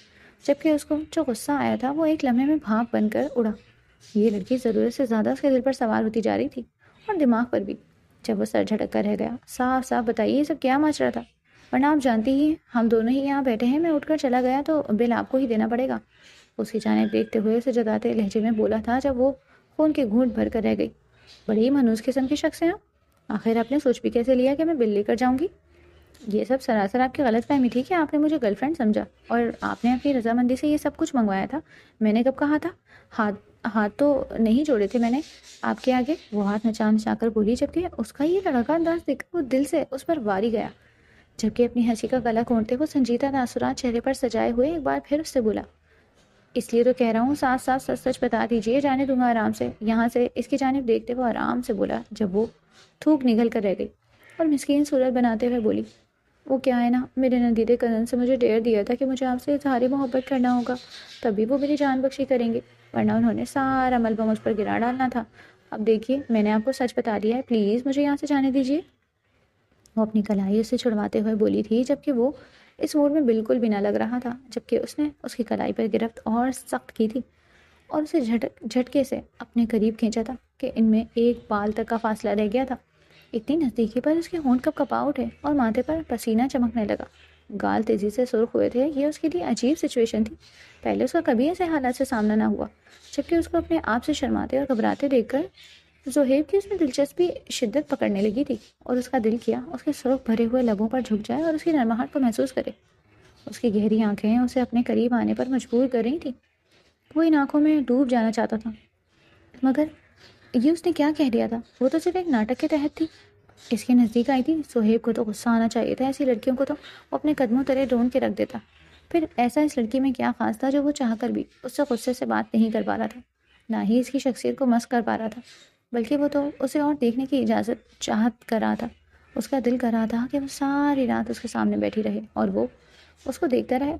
جبکہ اس کو جو غصہ آیا تھا وہ ایک لمحے میں بھاپ بن کر اڑا۔ یہ لڑکی ضرورت سے زیادہ اس کے دل پر سوار ہوتی جا رہی تھی اور دماغ پر بھی۔ جب وہ سر جھٹک کر رہ گیا، صاف بتائیے یہ سب کیا ماجرا تھا؟ ورنہ آپ جانتی ہی ہیں ہم دونوں ہی یہاں بیٹھے ہیں، میں اٹھ کر چلا گیا تو بل آپ کو ہی دینا پڑے گا۔ اس کی جانب دیکھتے ہوئے اسے جتاتے لہجے میں بولا تھا، جب وہ خون کے گھونٹ بھر کر رہ گئی۔ بڑی منحوس قسم کے شخص ہیں آپ، آخر آپ نے سوچ بھی کیسے لیا کہ میں بل لے کر جاؤں گی؟ یہ سب سراسر آپ کی غلط فہمی تھی کہ آپ نے مجھے گرل فرینڈ سمجھا اور آپ نے اپنی رضامندی سے یہ سب کچھ منگوایا تھا۔ میں نے کب کہا تھا؟ ہاتھ تو نہیں جوڑے تھے میں نے آپ کے آگے، وہ ہاتھ نچا کر بولی، جبکہ اس کا یہ لڑکا انداز دیکھ کر وہ دل سے اس پر واری گیا، جبکہ اپنی ہنسی کا گلا گھونٹتے وہ سنجیدہ تاثرات چہرے پر سجائے ہوئے ایک بار پھر اس سے بولا، اس لیے تو کہہ رہا ہوں صاف سچ بتا دیجیے، جانے دوں گا آرام سے یہاں سے۔ اس کی جانب دیکھتے وہ آرام سے بولا، جب وہ تھوک نگل کر رہ گئی اور مسکین صورت بناتے ہوئے بولی، وہ کیا ہے نا، میرے ندیدے کزن سے مجھے ڈیئر دیا تھا کہ مجھے آپ سے اظہار محبت کرنا ہوگا، تبھی وہ میری جان بخشی کریں گے، ورنہ انہوں نے سارا ملبہ مجھ پر گرا ڈالنا تھا۔ اب دیکھیے میں نے آپ کو سچ بتا دیا ہے، پلیز مجھے یہاں سے جانے دیجیے۔ وہ اپنی کلائی اس سے چھڑواتے ہوئے بولی تھی، جبکہ وہ اس موڈ میں بالکل بھی نہ لگ رہا تھا، جبکہ اس نے اس کی کلائی پر گرفت اور سخت کی تھی اور اسے جھٹکے سے اپنے قریب کھینچا تھا کہ ان میں ایک بال تک کا فاصلہ رہ گیا تھا۔ اتنی نزدیکی پر اس کے ہونٹ کپ کپا اٹھے اور ماتھے پر پسینہ چمکنے لگا، گال تیزی سے سرخ ہوئے تھے۔ یہ اس کے لیے عجیب سچویشن تھی، پہلے اس کا کبھی ایسے حالات سے سامنا نہ ہوا، جبکہ اس کو اپنے آپ سے شرماتے اور گھبراتے دیکھ کر زہیب کی اس میں دلچسپی شدت پکڑنے لگی تھی، اور اس کا دل کیا اس کے سرخ بھرے ہوئے لبوں پر جھک جائے اور اس کی نرماہٹ کو محسوس کرے۔ اس کی گہری آنکھیں اسے اپنے قریب آنے پر مجبور کر رہی تھیں، وہ ان آنکھوں میں ڈوب جانا چاہتا تھا، مگر یہ اس نے کیا کہہ دیا تھا؟ وہ تو صرف ایک ناٹک کے تحت تھی۔ اس کے نزدیک آئی تھی، صہیب کو تو غصہ آنا چاہیے تھا، ایسی لڑکیوں کو تو وہ اپنے قدموں تلے ڈھونڈ کے رکھ دیتا۔ پھر ایسا اس لڑکی میں کیا خاص تھا جو وہ چاہ کر بھی اس سے غصے سے بات نہیں کر پا رہا تھا، نہ ہی اس کی شخصیت کو مس کر پا رہا تھا، بلکہ وہ تو اسے اور دیکھنے کی اجازت چاہت کر رہا تھا۔ اس کا دل کر رہا تھا کہ وہ ساری رات اس کے سامنے بیٹھی رہے اور وہ اس کو دیکھتا رہے۔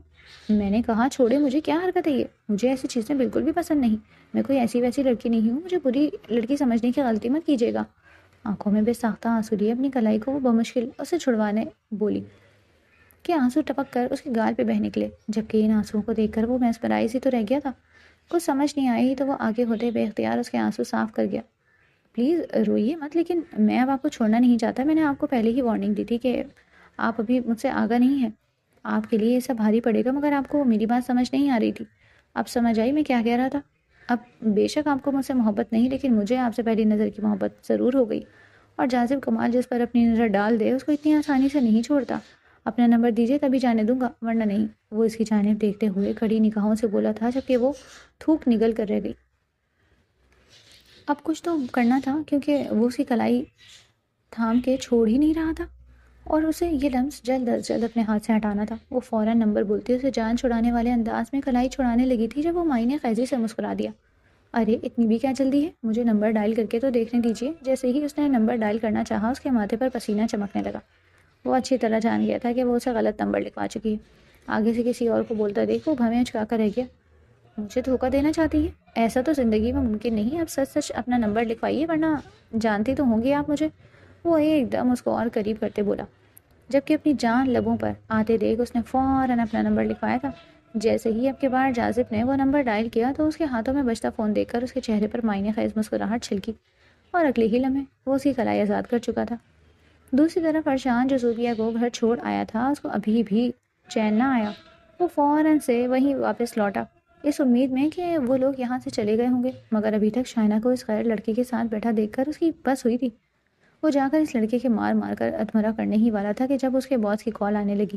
میں نے کہا چھوڑے، مجھے کیا حرکت ہے یہ؟ مجھے ایسی چیزیں بالکل بھی پسند نہیں، میں کوئی ایسی ویسی لڑکی نہیں ہوں، مجھے بری لڑکی سمجھنے کی غلطی مت کیجیے گا۔ آنکھوں میں بے ساختہ آنسو لیے اپنی کلائی کو وہ بمشکل اسے چھڑوانے بولی کہ آنسو ٹپک کر اس کے گال پہ بہہ نکلے، جبکہ ان آنسوؤں کو دیکھ کر وہ میسمرائز ہی تو رہ گیا تھا۔ کچھ سمجھ نہیں آئی تو وہ آگے ہوتے بے اختیار اس کے آنسو صاف کر گیا۔ پلیز روئیے مت، لیکن میں اب آپ کو چھوڑنا نہیں چاہتا۔ میں نے آپ کو پہلے ہی وارننگ دی تھی کہ آپ ابھی مجھ سے آگاہ نہیں ہیں، آپ کے لیے یہ سب بھاری پڑے گا، مگر آپ کو میری بات سمجھ نہیں آ رہی تھی۔ اب سمجھ آئی میں کیا کہہ رہا تھا؟ اب بے شک آپ کو مجھ سے محبت نہیں، لیکن مجھے آپ سے پہلی نظر کی محبت ضرور ہو گئی، اور جاذب کمال جس پر اپنی نظر ڈال دے اس کو اتنی آسانی سے نہیں چھوڑتا۔ اپنا نمبر دیجیے تبھی جانے دوں گا، ورنہ نہیں۔ وہ اس کی جانب دیکھتے ہوئے کھڑی نگاہوں سے بولا تھا، جبکہ وہ تھوک نگل کر رہ گئی۔ اب کچھ تو کرنا تھا، کیونکہ وہ اس کی کلائی تھام کے چھوڑ ہی نہیں رہا تھا، اور اسے یہ لمس جلد از جلد اپنے ہاتھ سے ہٹانا تھا۔ وہ فوراً نمبر بولتی اسے جان چھڑانے والے انداز میں کلائی چھڑانے لگی تھی، جب وہ معنی خیزی سے مسکرا دیا۔ ارے اتنی بھی کیا جلدی ہے، مجھے نمبر ڈائل کر کے تو دیکھنے دیجیے۔ جیسے ہی اس نے نمبر ڈائل کرنا چاہا، اس کے ماتھے پر پسینہ چمکنے لگا۔ وہ اچھی طرح جان گیا تھا کہ وہ اسے غلط نمبر لکھوا چکی ہے۔ آگے سے کسی اور کو بولتا دیکھ وہ بھویں اچکا کر رہ گیا۔ مجھے دھوکہ دینا چاہتی ہے؟ ایسا تو زندگی میں ممکن نہیں۔ اب سچ سچ اپنا نمبر لکھوائیے، ورنہ جانتی تو ہوں گی آپ مجھے۔ وہ ایک دم اس کو اور قریب کرتے بولا، جبکہ اپنی جان لبوں پر آتے دیکھ اس نے فوراً اپنا نمبر لکھوایا تھا۔ جیسے ہی اب کے بار جاذب نے وہ نمبر ڈائل کیا تو اس کے ہاتھوں میں بجتا فون دیکھ کر اس کے چہرے پر معنی خیز مسکراہٹ چھلکی، اور اگلے ہی لمحے وہ اس کی کلائی آزاد کر چکا تھا۔ دوسری طرف ارشان جو زوبیہ کو گھر چھوڑ آیا تھا، اس کو ابھی بھی چین نہ آیا۔ وہ فوراً سے وہیں واپس لوٹا، اس امید میں کہ وہ لوگ یہاں سے چلے گئے ہوں گے، مگر ابھی تک شائنہ کو اس غیر لڑکے کے ساتھ بیٹھا دیکھ کر اس کی بس ہوئی تھی۔ وہ جا کر اس لڑکے کے مار مار کر ادھمرا کرنے ہی والا تھا کہ جب اس کے باس کی کال آنے لگی۔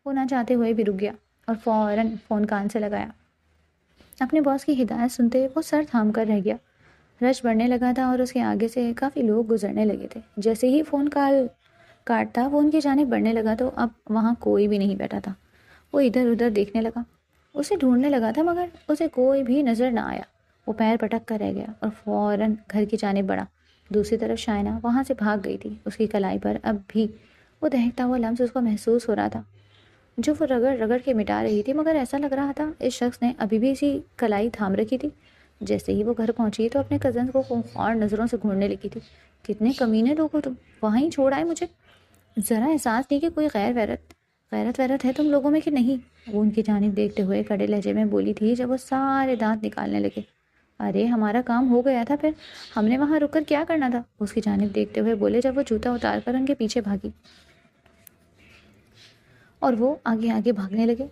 وہ نہ چاہتے ہوئے بھی رک گیا اور فوراً فون کان سے لگایا۔ اپنے باس کی ہدایت سنتے وہ سر تھام کر رہ گیا۔ رش بڑھنے لگا تھا اور اس کے آگے سے کافی لوگ گزرنے لگے تھے۔ جیسے ہی فون کال کاٹتا وہ ان کی جانب بڑھنے لگا تو اب وہاں کوئی بھی نہیں بیٹھا تھا۔ وہ ادھر ادھر دیکھنے لگا، اسے ڈھونڈنے لگا تھا، مگر اسے کوئی بھی نظر نہ آیا۔ وہ پیر پٹک کر رہ گیا اور فوراً گھر کی جانب بڑھا۔ دوسری طرف شائنہ وہاں سے بھاگ گئی تھی۔ اس کی کلائی پر اب بھی وہ دہکتا ہوا لمس اس کو محسوس ہو رہا تھا، جو وہ رگڑ رگڑ کے مٹا رہی تھی، مگر ایسا لگ رہا تھا اس شخص نے ابھی بھی اسی کلائی تھام رکھی تھی۔ جیسے ہی وہ گھر پہنچی تو اپنے کزنز کو خونخوار نظروں سے گھورنے لگی تھی۔ کتنے کمینے لوگ ہو تم، وہاں ہی چھوڑ آئے مجھے، ذرا احساس نہیں کہ کوئی غیرت ہے تم لوگوں میں کہ نہیں؟ وہ ان کی جانب دیکھتے ہوئے کڑے لہجے میں بولی تھی جب وہ سارے دانت نکالنے لگے۔ ارے ہمارا کام ہو گیا تھا، پھر ہم نے وہاں رک کر کیا کرنا تھا؟ اس کی جانب دیکھتے ہوئے بولے جب وہ جوتا اتار کر ان کے پیچھے بھاگی اور وہ آگے آگے بھاگنے لگے۔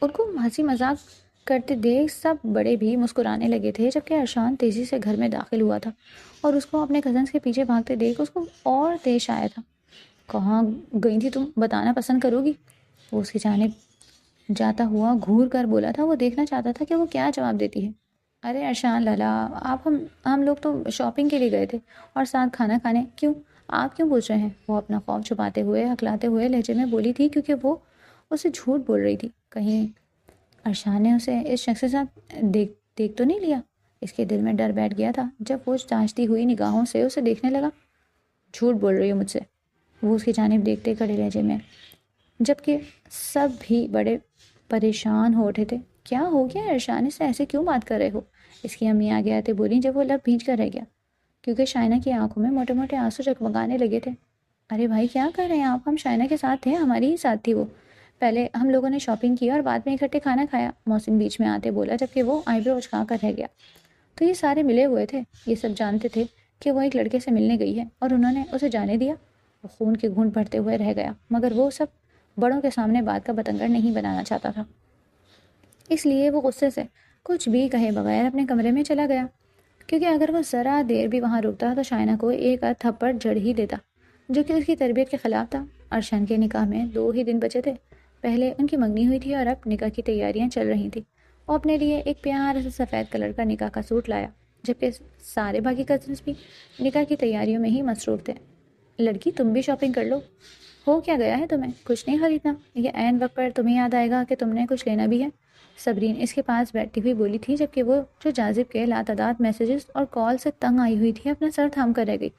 ان کو ہنسی مذاق کرتے دیکھ سب بڑے بھی مسکرانے لگے تھے، جبکہ ارشان تیزی سے گھر میں داخل ہوا تھا اور اس کو اپنے کزنس کے پیچھے بھاگتے دیکھ اس کو اور تیش آیا تھا۔ کہاں گئی تھی تم، بتانا پسند کرو گی؟ وہ اس کی جانب جاتا ہوا گھور کر بولا تھا۔ وہ دیکھنا چاہتا تھا کہ وہ کیا جواب دیتی ہے۔ ارے ارشان لالا، آپ ہم لوگ تو شاپنگ کے لیے گئے تھے اور ساتھ کھانا کھانے۔ کیوں، آپ کیوں پوچھ رہے ہیں؟ وہ اپنا خوف چھپاتے ہوئے ہکلاتے ہوئے لہجے میں بولی تھی، کیونکہ وہ اسے جھوٹ بول رہی تھی۔ کہیں ارشان نے اسے اس شخص کے ساتھ دیکھ تو نہیں لیا؟ اس کے دل میں ڈر بیٹھ گیا تھا جب وہ جانچتی ہوئی نگاہوں سے اسے دیکھنے لگا۔ جھوٹ بول رہی ہو مجھ سے؟ وہ اس کی جانب دیکھتے کھڑے لہجے میں، جبکہ سب بھی بڑے پریشان ہو اٹھے تھے۔ کیا ہو گیا ارشان، اس سے ایسے کیوں بات کر رہے ہو؟ اس کی امی آگے آتے بولی جب وہ لب بھیج کر رہ گیا، کیونکہ شائنہ کی آنکھوں میں موٹے موٹے آنسو جگمگانے لگے تھے۔ ارے بھائی کیا کر رہے ہیں آپ؟ ہم شائنہ کے ساتھ تھے، ہماری ہی ساتھ تھی وہ۔ پہلے ہم لوگوں نے شاپنگ کی اور بعد میں اکٹھے کھانا کھایا، محسن بیچ میں آتے بولا، جبکہ وہ آئی برو اچکا کر رہ گیا۔ تو یہ سارے ملے ہوئے تھے، یہ سب جانتے تھے کہ وہ ایک لڑکے سے ملنے گئی ہے اور انہوں نے اسے جانے دیا؟ وہ خون کے گھونٹ بھرتے ہوئے رہ گیا، مگر وہ سب بڑوں کے سامنے بات کا بتنگڑ نہیں بنانا چاہتا تھا، اس لیے وہ غصے سے کچھ بھی کہے بغیر اپنے کمرے میں چلا گیا، کیونکہ اگر وہ ذرا دیر بھی وہاں رکتا تو شائنہ کو ایک آدھ تھپڑ جڑ ہی دیتا، جو کہ اس کی تربیت کے خلاف تھا۔ ارشان کے نکاح میں 2 ہی دن بچے تھے، پہلے ان کی منگنی ہوئی تھی اور اب نکاح کی تیاریاں چل رہی تھیں۔ وہ اپنے لیے ایک پیارا سے سفید کلر کا نکاح کا سوٹ لایا، جبکہ سارے باقی کزنس بھی نکاح کی تیاریوں میں ہی مصروف تھے۔ لڑکی تم بھی شاپنگ کر لو، ہو کیا گیا ہے تمہیں؟ کچھ نہیں خریدنا؟ یہ عین وقت پر تمہیں یاد آئے گا کہ تم نے کچھ لینا بھی ہے، صبرین اس کے پاس بیٹھی ہوئی بولی تھی، جبکہ وہ جو جاذب کے لاتعداد میسیجز اور کال سے تنگ آئی ہوئی تھی اپنا سر تھام کر رہ گئی۔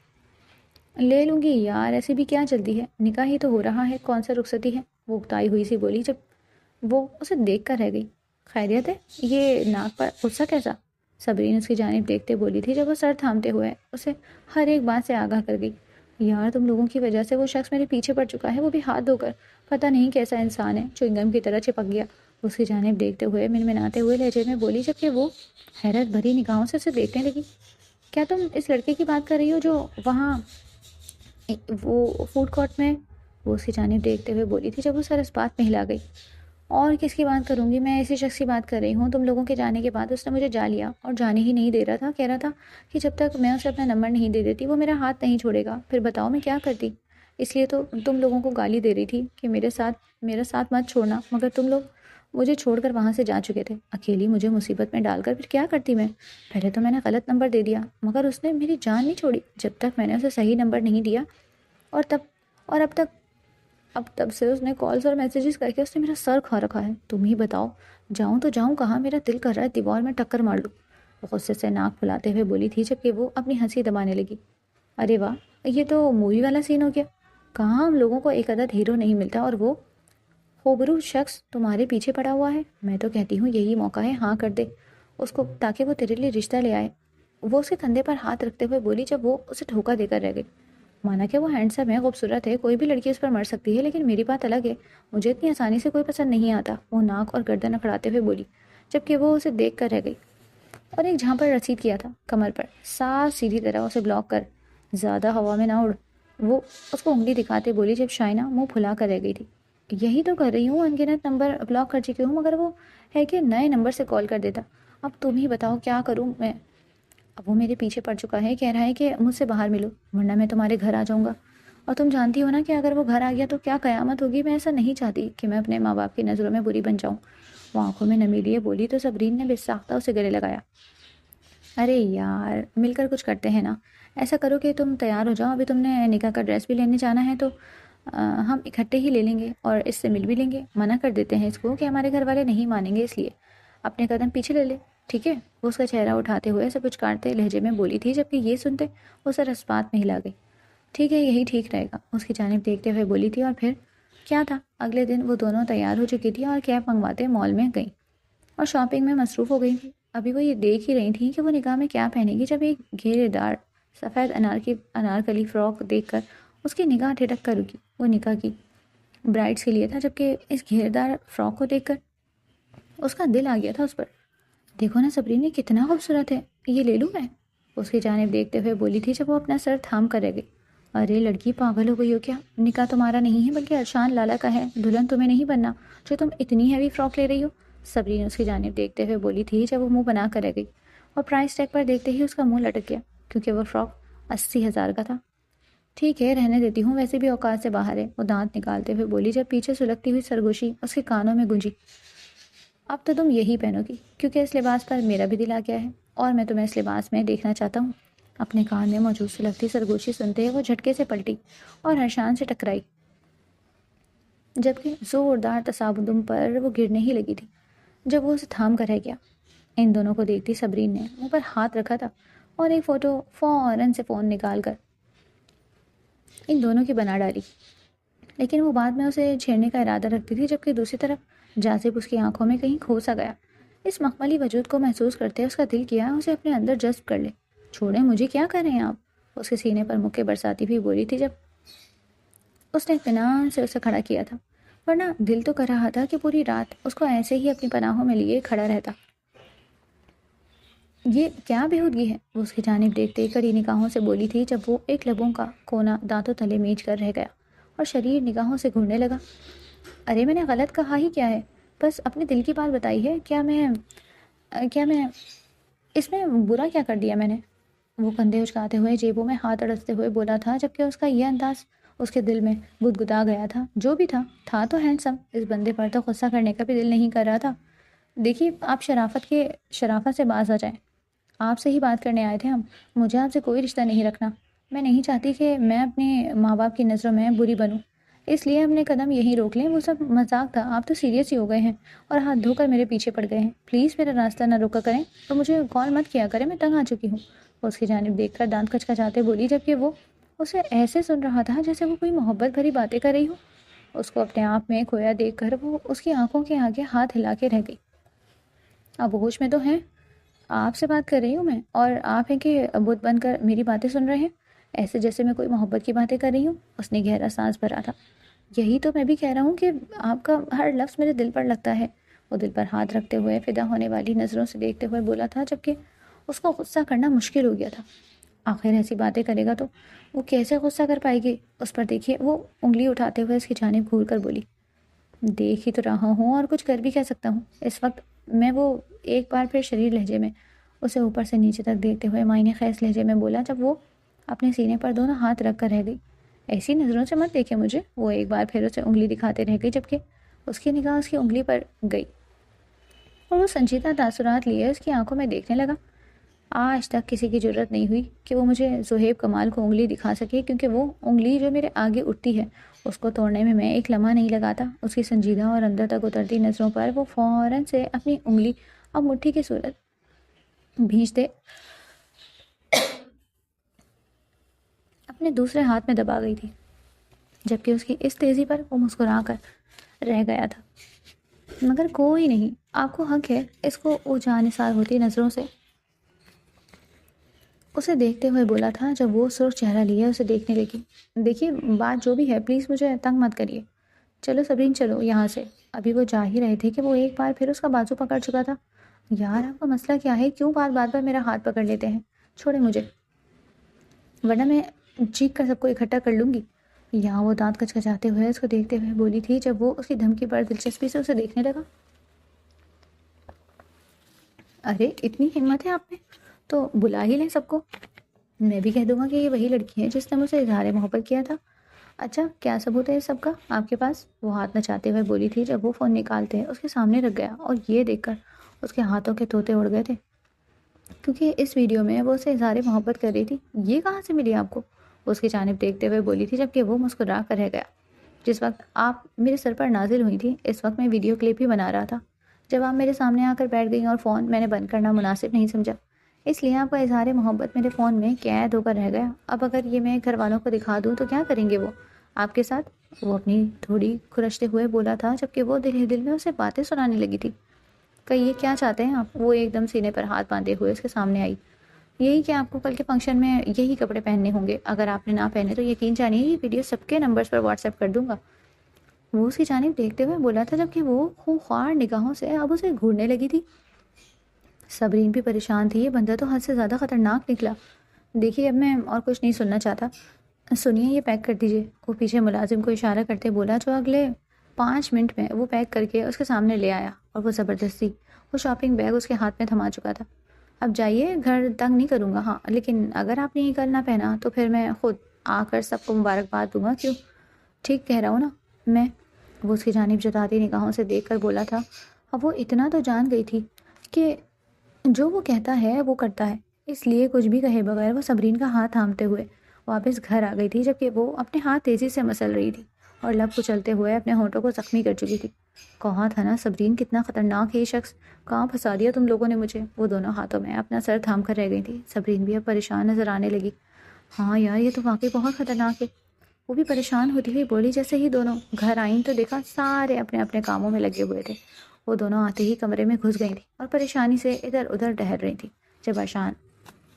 لے لوں گی یار، ایسی بھی کیا جلدی ہے، نکاح ہی تو ہو رہا ہے، کون سا رخصتی ہے؟ وہ اکتائی ہوئی سی بولی جب وہ اسے دیکھ کر رہ گئی۔ خیریت ہے؟ یہ ناک پر غصہ کیسا؟ صبرین اس کی جانب دیکھتے بولی تھی جب وہ سر تھامتے ہوئے اسے ہر ایک بات سے آگاہ کر گئی۔ یار تم لوگوں کی وجہ سے وہ شخص میرے پیچھے پڑ چکا ہے، وہ بھی ہاتھ دھو کر، پتہ نہیں کیسا انسان ہے، چوئنگم کی طرح چپک گیا۔ اس کی جانب دیکھتے ہوئے منمناتے ہوئے لہجے میں بولی، جبکہ وہ حیرت بھری نگاہوں سے اسے دیکھنے لگی۔ کیا تم اس لڑکے کی بات کر رہی ہو جو وہاں وہ فوڈ کورٹ میں؟ وہ اس کی جانب دیکھتے ہوئے بولی تھی جب وہ سر اس بات میں ہلا گئی۔ اور کس کی بات کروں گی میں؟ اسی شخص کی بات کر رہی ہوں۔ تم لوگوں کے جانے کے بعد اس نے مجھے جا لیا اور جانے ہی نہیں دے رہا تھا، کہہ رہا تھا کہ جب تک میں اسے اپنا نمبر نہیں دے دیتی وہ میرا ہاتھ نہیں چھوڑے گا۔ پھر بتاؤ میں کیا کرتی؟ اس لیے تو تم لوگوں کو گالی دے رہی تھی کہ میرا ساتھ مت چھوڑنا، مگر تم لوگ مجھے چھوڑ کر وہاں سے جا چکے تھے، اکیلی مجھے مصیبت میں ڈال کر۔ پھر کیا کرتی میں؟ پہلے تو میں نے غلط نمبر دے دیا، مگر اس نے میری جان نہیں چھوڑی جب تک میں نے اسے صحیح نمبر نہیں دیا، اور اب تب سے اس نے کالز اور میسیجز کر کے اس نے میرا سر کھا رکھا ہے۔ تم ہی بتاؤ جاؤں تو جاؤں کہاں؟ میرا دل کر رہا ہے دیوار میں ٹکر مار لوں۔ وہ غصے سے ناک پھلاتے ہوئے بولی تھی جبکہ وہ اپنی ہنسی دبانے لگی۔ ارے واہ، یہ تو مووی والا سین ہو گیا، کہاں ہم لوگوں کو ایک عدد ہیرو نہیں ملتا اور وہ خوبرو شخص تمہارے پیچھے پڑا ہوا ہے۔ میں تو کہتی ہوں یہی موقع ہے، ہاں کر دے اس کو تاکہ وہ تیرے لیے رشتہ لے آئے۔ وہ اس کے کندھے پر ہاتھ رکھتے ہوئے بولی جب وہ اسے دھوکہ دے کر رہ گئی۔ مانا کہ وہ ہینڈسم ہے، خوبصورت ہے، کوئی بھی لڑکی اس پر مر سکتی ہے، لیکن میری بات الگ ہے، مجھے اتنی آسانی سے کوئی پسند نہیں آتا، وہ ناک اور گردن اکھڑاتے ہوئے بولی، جبکہ وہ اسے دیکھ کر رہ گئی۔ اور ایک جہاں پر رسید کیا تھا کمر پر، صاف سیدھی طرح اسے بلاک کر، زیادہ ہوا میں نہ اڑ، وہ اس کو انگلی دکھاتے بولی جب شائنہ منہ پھلا کر رہ گئی تھی۔ یہی تو کر رہی ہوں، ان گنت نمبر بلاک کر چکی ہوں، مگر وہ ہے کہ نئے نمبر سے کال کر دیتا۔ اب تم ہی بتاؤ کیا کروں میں؟ اب وہ میرے پیچھے پڑ چکا ہے، کہہ رہا ہے کہ مجھ سے باہر ملو ورنہ میں تمہارے گھر آ جاؤں گا، اور تم جانتی ہو نا کہ اگر وہ گھر آ گیا تو کیا قیامت ہوگی۔ میں ایسا نہیں چاہتی کہ میں اپنے ماں باپ کی نظروں میں بری بن جاؤں۔ وہ آنکھوں میں نمی لیے بولی تو صبرین نے بے ساختہ اسے گلے لگایا۔ ارے یار مل کر کچھ کرتے ہیں نا، ایسا کرو کہ تم تیار ہو جاؤ، ابھی تم نے نکاح کا ڈریس بھی لینے جانا ہے تو ہم اکٹھے ہی لے لیں گے اور اس سے مل بھی لیں گے، منع کر دیتے ہیں اس کو کہ ہمارے گھر والے نہیں مانیں گے، اس لیے اپنے قدم پیچھے لے لے، ٹھیک ہے؟ وہ اس کا چہرہ اٹھاتے ہوئے اسے پچکارتے لہجے میں بولی تھی، جبکہ یہ سنتے وہ سر اس بات میں ہلا گئی۔ ٹھیک ہے، یہی ٹھیک رہے گا، اس کی جانب دیکھتے ہوئے بولی تھی۔ اور پھر کیا تھا، اگلے دن وہ دونوں تیار ہو چکی تھی اور کیب منگواتے مال میں گئیں اور شاپنگ میں مصروف ہو گئی تھی۔ ابھی وہ یہ دیکھ ہی رہی تھیں کہ وہ نکاح میں کیا پہنے گی، جب ایک گھیرے دار سفید انارکلی فراک دیکھ کر اس کی نگاہ ٹھٹک کر رکی۔ وہ نکاح کی برائڈس کے لیے تھا، جبکہ اس گھیرے دار فراک کو دیکھ کر اس کا دل آ گیا تھا اس پر۔ دیکھو نا صبرین، یہ کتنا خوبصورت ہے، یہ لے لوں میں؟ اس کی جانب دیکھتے ہوئے بولی تھی جب وہ اپنا سر تھام کر رہ گئی۔ ارے لڑکی پاگل ہو گئی ہو کیا؟ نکاح تمہارا نہیں ہے بلکہ ارشان لالا کا ہے، دلہن تمہیں نہیں بننا جو تم اتنی ہیوی فراک لے رہی ہو۔ صبرین اس کی جانب دیکھتے ہوئے بولی تھی جب وہ منہ بنا کر رہ گئی، اور پرائس ٹیگ پر دیکھتے ہی اس کا منہ لٹک گیا، کیونکہ وہ فراک 80,000 کا تھا۔ ٹھیک ہے، رہنے دیتی ہوں، ویسے بھی اوقات سے باہر ہے، وہ دانت نکالتے ہوئے بولی جب پیچھے سلگتی ہوئی سرگوشی اس کے کانوں میں گونجی۔ اب تو تم یہی پہنو گی کیونکہ اس لباس پر میرا بھی دل آ گیا ہے اور میں تمہیں اس لباس میں دیکھنا چاہتا ہوں۔ اپنے کان میں موجود سلگتی سرگوشی سنتے ہی وہ جھٹکے سے پلٹی اور ارشان سے ٹکرائی، جبکہ زوردار تصادم پر وہ گرنے ہی لگی تھی جب وہ اسے تھام کر رہ گیا۔ ان دونوں کو دیکھتی صبرین نے منہ پر ہاتھ رکھا تھا اور ایک فوٹو فوراً سے فون نکال کر ان دونوں کی بنا ڈالی، لیکن وہ بعد میں اسے چھیڑنے کا ارادہ رکھتی تھی، جبکہ دوسری طرف جاذب اس کی آنکھوں میں کہیں کھو سا گیا۔ اس مخملی وجود کو محسوس کرتے اس کا دل کیا اسے اپنے اندر جذب کر لے۔ چھوڑیں مجھے، کیا کر رہے ہیں آپ؟ اس کے سینے پر مکے برساتی بھی بولی تھی جب اس نے اطمینان سے اسے کھڑا کیا تھا، ورنہ دل تو کر رہا تھا کہ پوری رات اس کو ایسے ہی اپنی پناہوں میں لیے کھڑا رہتا۔ یہ کیا بےہودگی ہے؟ وہ اس کی جانب دیکھتے کڑی نگاہوں سے بولی تھی جب وہ ایک لبوں کا کونا دانتوں تلے میچ کر رہ گیا اور شریر نگاہوں سے گھورنے لگا۔ ارے میں نے غلط کہا ہی کیا ہے؟ بس اپنے دل کی بات بتائی ہے۔ کیا میں اس میں برا کیا کر دیا میں نے؟ وہ کندھے اچکاتے ہوئے جیبوں میں ہاتھ اڑستے ہوئے بولا تھا، جبکہ اس کا یہ انداز اس کے دل میں گدگدا گیا تھا۔ جو بھی تھا تو ہینڈسم، اس بندے پر تو غصہ کرنے کا بھی دل نہیں کر رہا تھا۔ دیکھیے، آپ شرافت سے باز آ جائیں۔ آپ سے ہی بات کرنے آئے تھے ہم، مجھے آپ سے کوئی رشتہ نہیں رکھنا۔ میں نہیں چاہتی کہ میں اپنے ماں باپ کی نظروں میں بری بنوں، اس لیے اپنے قدم یہیں روک لیں۔ وہ سب مذاق تھا، آپ تو سیریس ہی ہو گئے ہیں اور ہاتھ دھو کر میرے پیچھے پڑ گئے ہیں۔ پلیز میرا راستہ نہ روکا کریں اور مجھے کال مت کیا کریں، میں تنگ آ چکی ہوں۔ وہ اس کی جانب دیکھ کر دانت کچکچاتے بولی، جبکہ وہ اسے ایسے سن رہا تھا جیسے وہ کوئی محبت بھری باتیں کر رہی ہو۔ اس کو اپنے آپ میں کھویا دیکھ کر وہ اس کی آنکھوں کے آگے ہاتھ ہلا کے رہ گئی۔ اب ہوش میں تو ہیں؟ آپ سے بات کر رہی ہوں میں، اور آپ ہیں کہ بت بن کر میری باتیں سن رہے ہیں، ایسے جیسے میں کوئی محبت کی باتیں کر رہی ہوں۔ اس نے گہرا سانس بھرا تھا۔ یہی تو میں بھی کہہ رہا ہوں کہ آپ کا ہر لفظ میرے دل پر لگتا ہے۔ وہ دل پر ہاتھ رکھتے ہوئے فدا ہونے والی نظروں سے دیکھتے ہوئے بولا تھا، جبکہ اس کو غصہ کرنا مشکل ہو گیا تھا۔ آخر ایسی باتیں کرے گا تو وہ کیسے غصہ کر پائے گی اس پر؟ دیکھیے، وہ انگلی اٹھاتے ہوئے اس کی جانب گھور کر بولی، دیکھ ہی تو رہا ہوں اور کچھ کر بھی کہہ سکتا ہوں اس وقت میں۔ وہ ایک بار پھر شریر لہجے میں اسے اوپر سے نیچے تک دیکھتے ہوئے معنی خیز لہجے میں بولا، جب وہ اپنے سینے پر دونوں ہاتھ رکھ کر رہ گئی، ایسی نظروں سے مت دیکھے مجھے۔ وہ ایک بار پھر اسے انگلی دکھاتے رہ گئی، جبکہ اس کی نگاہ اس کی انگلی پر گئی اور وہ سنجیدہ تاثرات لیے اس کی آنکھوں میں دیکھنے لگا۔ آج تک کسی کی جرت نہیں ہوئی کہ وہ مجھے زہیب کمال کو انگلی دکھا سکے، کیونکہ وہ انگلی جو میرے آگے اٹھتی ہے اس کو توڑنے میں ایک لمحہ نہیں لگاتا۔ اس کی سنجیدہ اور اندر تک اترتی نظروں پر وہ فوراً سے اپنی انگلی اب مٹھی کی صورت بھیج دے اپنے دوسرے ہاتھ میں دبا گئی تھی، جبکہ اس کی اس تیزی پر وہ مسکرا کر رہ گیا تھا۔ مگر کوئی نہیں، آپ کو حق ہے۔ اس کو وہ جانثار ہوتی نظروں سے اسے دیکھتے ہوئے بولا تھا، جب وہ سرخ چہرہ لیے اسے دیکھنے لگی۔ دیکھیے، بات جو بھی ہے پلیز مجھے تنگ مت کریے۔ چلو صبرین، چلو یہاں سے۔ ابھی وہ جا ہی رہے تھے کہ وہ ایک بار پھر اس کا بازو پکڑ چکا تھا۔ یار، آپ کا مسئلہ کیا ہے؟ کیوں بات بات پر میرا ہاتھ پکڑ لیتے ہیں؟ چھوڑیں مجھے، ورنہ میں چیخ کر سب کو اکٹھا کر لوں گی۔ یہاں وہ دانت کچکچاتے ہوئے اس کو دیکھتے ہوئے بولی تھی، جب وہ اس کی دھمکی پر دلچسپی سے اسے دیکھنے لگا۔ ارے اتنی ہمت ہے آپ میں تو بلا ہی لیں سب کو۔ میں بھی کہہ دوں گا کہ یہ وہی لڑکی ہے جس نے مجھ سے اظہار محبت کیا تھا۔ اچھا، کیا ثبوت ہے اس سب کا آپ کے پاس؟ وہ ہاتھ نچاتے ہوئے بولی تھی، جب وہ فون نکالتے اس کے سامنے رکھ گیا اور یہ دیکھ کر اس کے ہاتھوں کے طوطے اڑ گئے تھے، کیونکہ اس ویڈیو میں وہ اسے اظہار محبت کر رہی تھی۔ یہ کہاں سے ملی آپ کو؟ وہ اس کی جانب دیکھتے ہوئے بولی تھی، جبکہ وہ مسکرا کر رہ گیا۔ جس وقت آپ میرے سر پر نازل ہوئی تھی اس وقت میں ویڈیو کلپ ہی بنا رہا تھا۔ جب آپ میرے سامنے آ کر بیٹھ گئیں اور فون میں نے بند کرنا مناسب نہیں سمجھا، اس لیے آپ کا اظہار محبت میرے فون میں قید ہو کر رہ گیا۔ اب اگر یہ میں گھر والوں کو دکھا دوں تو کیا کریں گے وہ آپ کے ساتھ؟ وہ اپنی تھوڑی کھرچتے ہوئے بولا تھا، جبکہ وہ دل ہی دل میں اسے باتیں سنانے لگی تھی۔ کہیے کیا چاہتے ہیں آپ؟ وہ ایک دم سینے پر ہاتھ باندھے ہوئے اس کے سامنے آئی۔ یہی کہ آپ کو کل کے فنکشن میں یہی کپڑے پہننے ہوں گے، اگر آپ نے نہ پہنے تو یقین جانیے یہ ویڈیو سب کے نمبرز پر واٹس ایپ کر دوں گا۔ وہ اس کی جانب دیکھتے ہوئے بولا تھا، جبکہ وہ خونخوار نگاہوں سے اب اسے گھورنے لگی تھی۔ صبرین بھی پریشان تھی، یہ بندہ تو حد سے زیادہ خطرناک نکلا۔ دیکھیے، اب میں اور کچھ نہیں سننا چاہتا، سنیے یہ پیک کر دیجیے۔ وہ پیچھے ملازم کو اشارہ کرتے بولا، جو اگلے 5 منٹ میں وہ پیک کر کے اس کے سامنے لے آیا، اور وہ زبردستی وہ شاپنگ بیگ اس کے ہاتھ میں تھما چکا تھا۔ اب جائیے، گھر تنگ نہیں کروں گا، ہاں، لیکن اگر آپ نے یہ کل نہ پہنا تو پھر میں خود آ کر سب کو مبارکباد دوں گا۔ کیوں؟ ٹھیک کہہ رہا ہوں نا میں؟ وہ اس کی جانب جتاتی نگاہوں سے دیکھ کر بولا تھا۔ اب وہ اتنا تو جان گئی تھی کہ جو وہ کہتا ہے وہ کرتا ہے، اس لیے کچھ بھی کہے بغیر وہ صبرین کا ہاتھ تھامتے ہوئے واپس گھر آ گئی تھی، جبکہ وہ اپنے ہاتھ تیزی سے مسل رہی تھی اور لب کچلتے ہوئے اپنے ہونٹوں کو زخمی کر چکی تھی۔ کہا تھا نا صبرین، کتنا خطرناک ہے یہ شخص، کہاں پھنسا دیا تم لوگوں نے مجھے۔ وہ دونوں ہاتھوں میں اپنا سر تھام کر رہ گئی تھی۔ صبرین بھی اب پریشان نظر آنے لگی۔ ہاں یار، یہ تو واقعی بہت خطرناک ہے۔ وہ بھی پریشان ہوتی ہوئی بولی۔ جیسے ہی دونوں گھر آئیں تو دیکھا سارے اپنے اپنے کاموں میں لگے ہوئے تھے۔ وہ دونوں آتے ہی کمرے میں گھس گئی تھی اور پریشانی سے ادھر ادھر ٹہل رہی تھی، جب آشان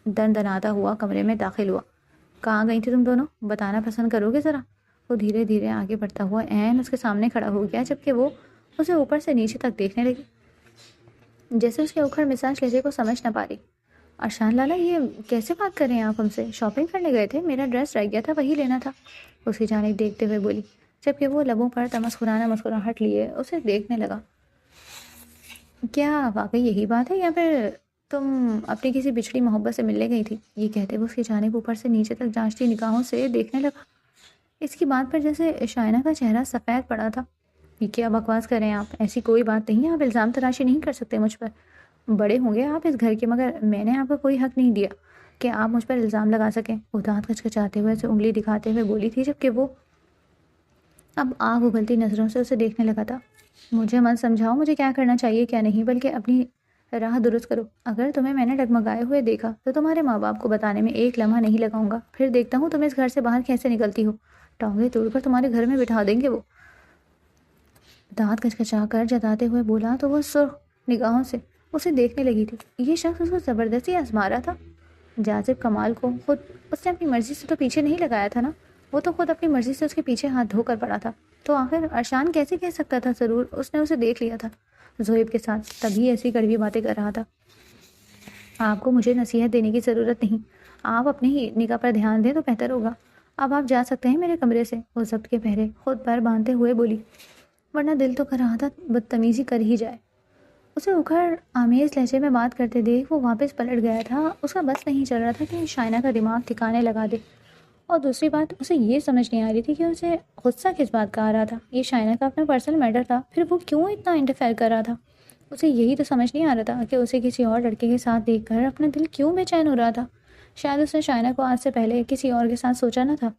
دن دناتا ہوا کمرے میں داخل ہوا۔ کہاں گئی تھی تم دونوں؟ بتانا پسند کرو گے ذرا؟ وہ دھیرے دھیرے آگے بڑھتا ہوا عین اس کے سامنے کھڑا ہو گیا، جبکہ وہ اسے اوپر سے نیچے تک دیکھنے لگی، جیسے اس کے اکھڑ مزاج لہجے کو سمجھ نہ پا رہی۔ ارشان لالا یہ کیسے بات کر رہے ہیں آپ ہم سے؟ شاپنگ کرنے گئے تھے، میرا ڈریس رہ گیا تھا وہی لینا تھا، اس کی جانب دیکھتے ہوئے بولی، جبکہ وہ لبوں پر تمسکرانا مسکراہٹ لیے اسے دیکھنے لگا۔ کیا واقعی یہی بات ہے یا پھر تم اپنی کسی بچھڑی محبت سے ملنے گئی تھی؟ یہ کہتے وہ اس کی جانب اوپر سے نیچے تک جانچتی نگاہوں سے دیکھنے لگا۔ اس کی بات پر جیسے شائنہ کا چہرہ سفید پڑا تھا۔ یہ کیا بکواس کر رہے ہیں آپ؟ ایسی کوئی بات نہیں ہے، آپ الزام تراشی نہیں کر سکتے مجھ پر، بڑے ہوں گے آپ اس گھر کے، مگر میں نے آپ کو کوئی حق نہیں دیا کہ آپ مجھ پر الزام لگا سکیں۔ وہ دانت کچکچاتے ہوئے اسے انگلی دکھاتے ہوئے بولی تھی، جبکہ وہ اب آگ اگلتی نظروں سے اسے دیکھنے لگا تھا۔ مجھے مت سمجھاؤ مجھے کیا کرنا چاہیے کیا نہیں، بلکہ اپنی راہ درست کرو۔ اگر تمہیں میں نے ڈگمگائے ہوئے دیکھا تو تمہارے ماں باپ کو بتانے میں ایک لمحہ نہیں لگاؤں گا، پھر دیکھتا ہوں تم اس گھر سے باہر کیسے نکلتی ہو، ٹانگیں توڑ کر تمہارے گھر میں بٹھا دیں گے وہ۔ دانت کچکچا کر جتاتے ہوئے بولا تو وہ سرخ نگاہوں سے اسے دیکھنے لگی تھی۔ یہ شخص اس کو زبردستی آزما رہا تھا۔ جاذب کمال کو خود اس نے اپنی مرضی سے تو پیچھے نہیں لگایا تھا نا، وہ تو خود اپنی مرضی سے اس کے پیچھے ہاتھ دھو کر پڑا تھا، تو آخر ارشان کیسے کہہ سکتا تھا؟ ضرور اس نے اسے دیکھ لیا تھا زہیب کے ساتھ، تبھی ایسی کڑوی باتیں کر رہا تھا۔ آپ کو مجھے نصیحت دینے کی ضرورت نہیں، آپ اپنے ہی نگاہ پر دھیان دیں تو بہتر ہوگا۔ اب آپ جا سکتے ہیں میرے کمرے سے، وہ ضبط کے پہرے خود پر باندھتے ہوئے بولی، ورنہ دل تو کر رہا تھا بدتمیزی کر ہی جائے۔ اسے اکھڑ آمیز لہجے میں بات کرتے دیکھ وہ واپس پلٹ گیا تھا۔ اس کا بس نہیں چل رہا تھا کہ شائنہ کا دماغ ٹھکانے لگا دے، اور دوسری بات اسے یہ سمجھ نہیں آ رہی تھی کہ اسے غصہ کس بات کا آ رہا تھا۔ یہ شائنہ کا اپنا پرسنل میٹر تھا، پھر وہ کیوں اتنا انٹرفیئر کر رہا تھا؟ اسے یہی تو سمجھ نہیں آ رہا تھا کہ اسے کسی اور لڑکے کے ساتھ دیکھ کر اپنا دل کیوں بے چین ہو رہا تھا۔ شاید اس نے شائنہ کو آج سے پہلے کسی اور کے ساتھ سوچا نہ تھا،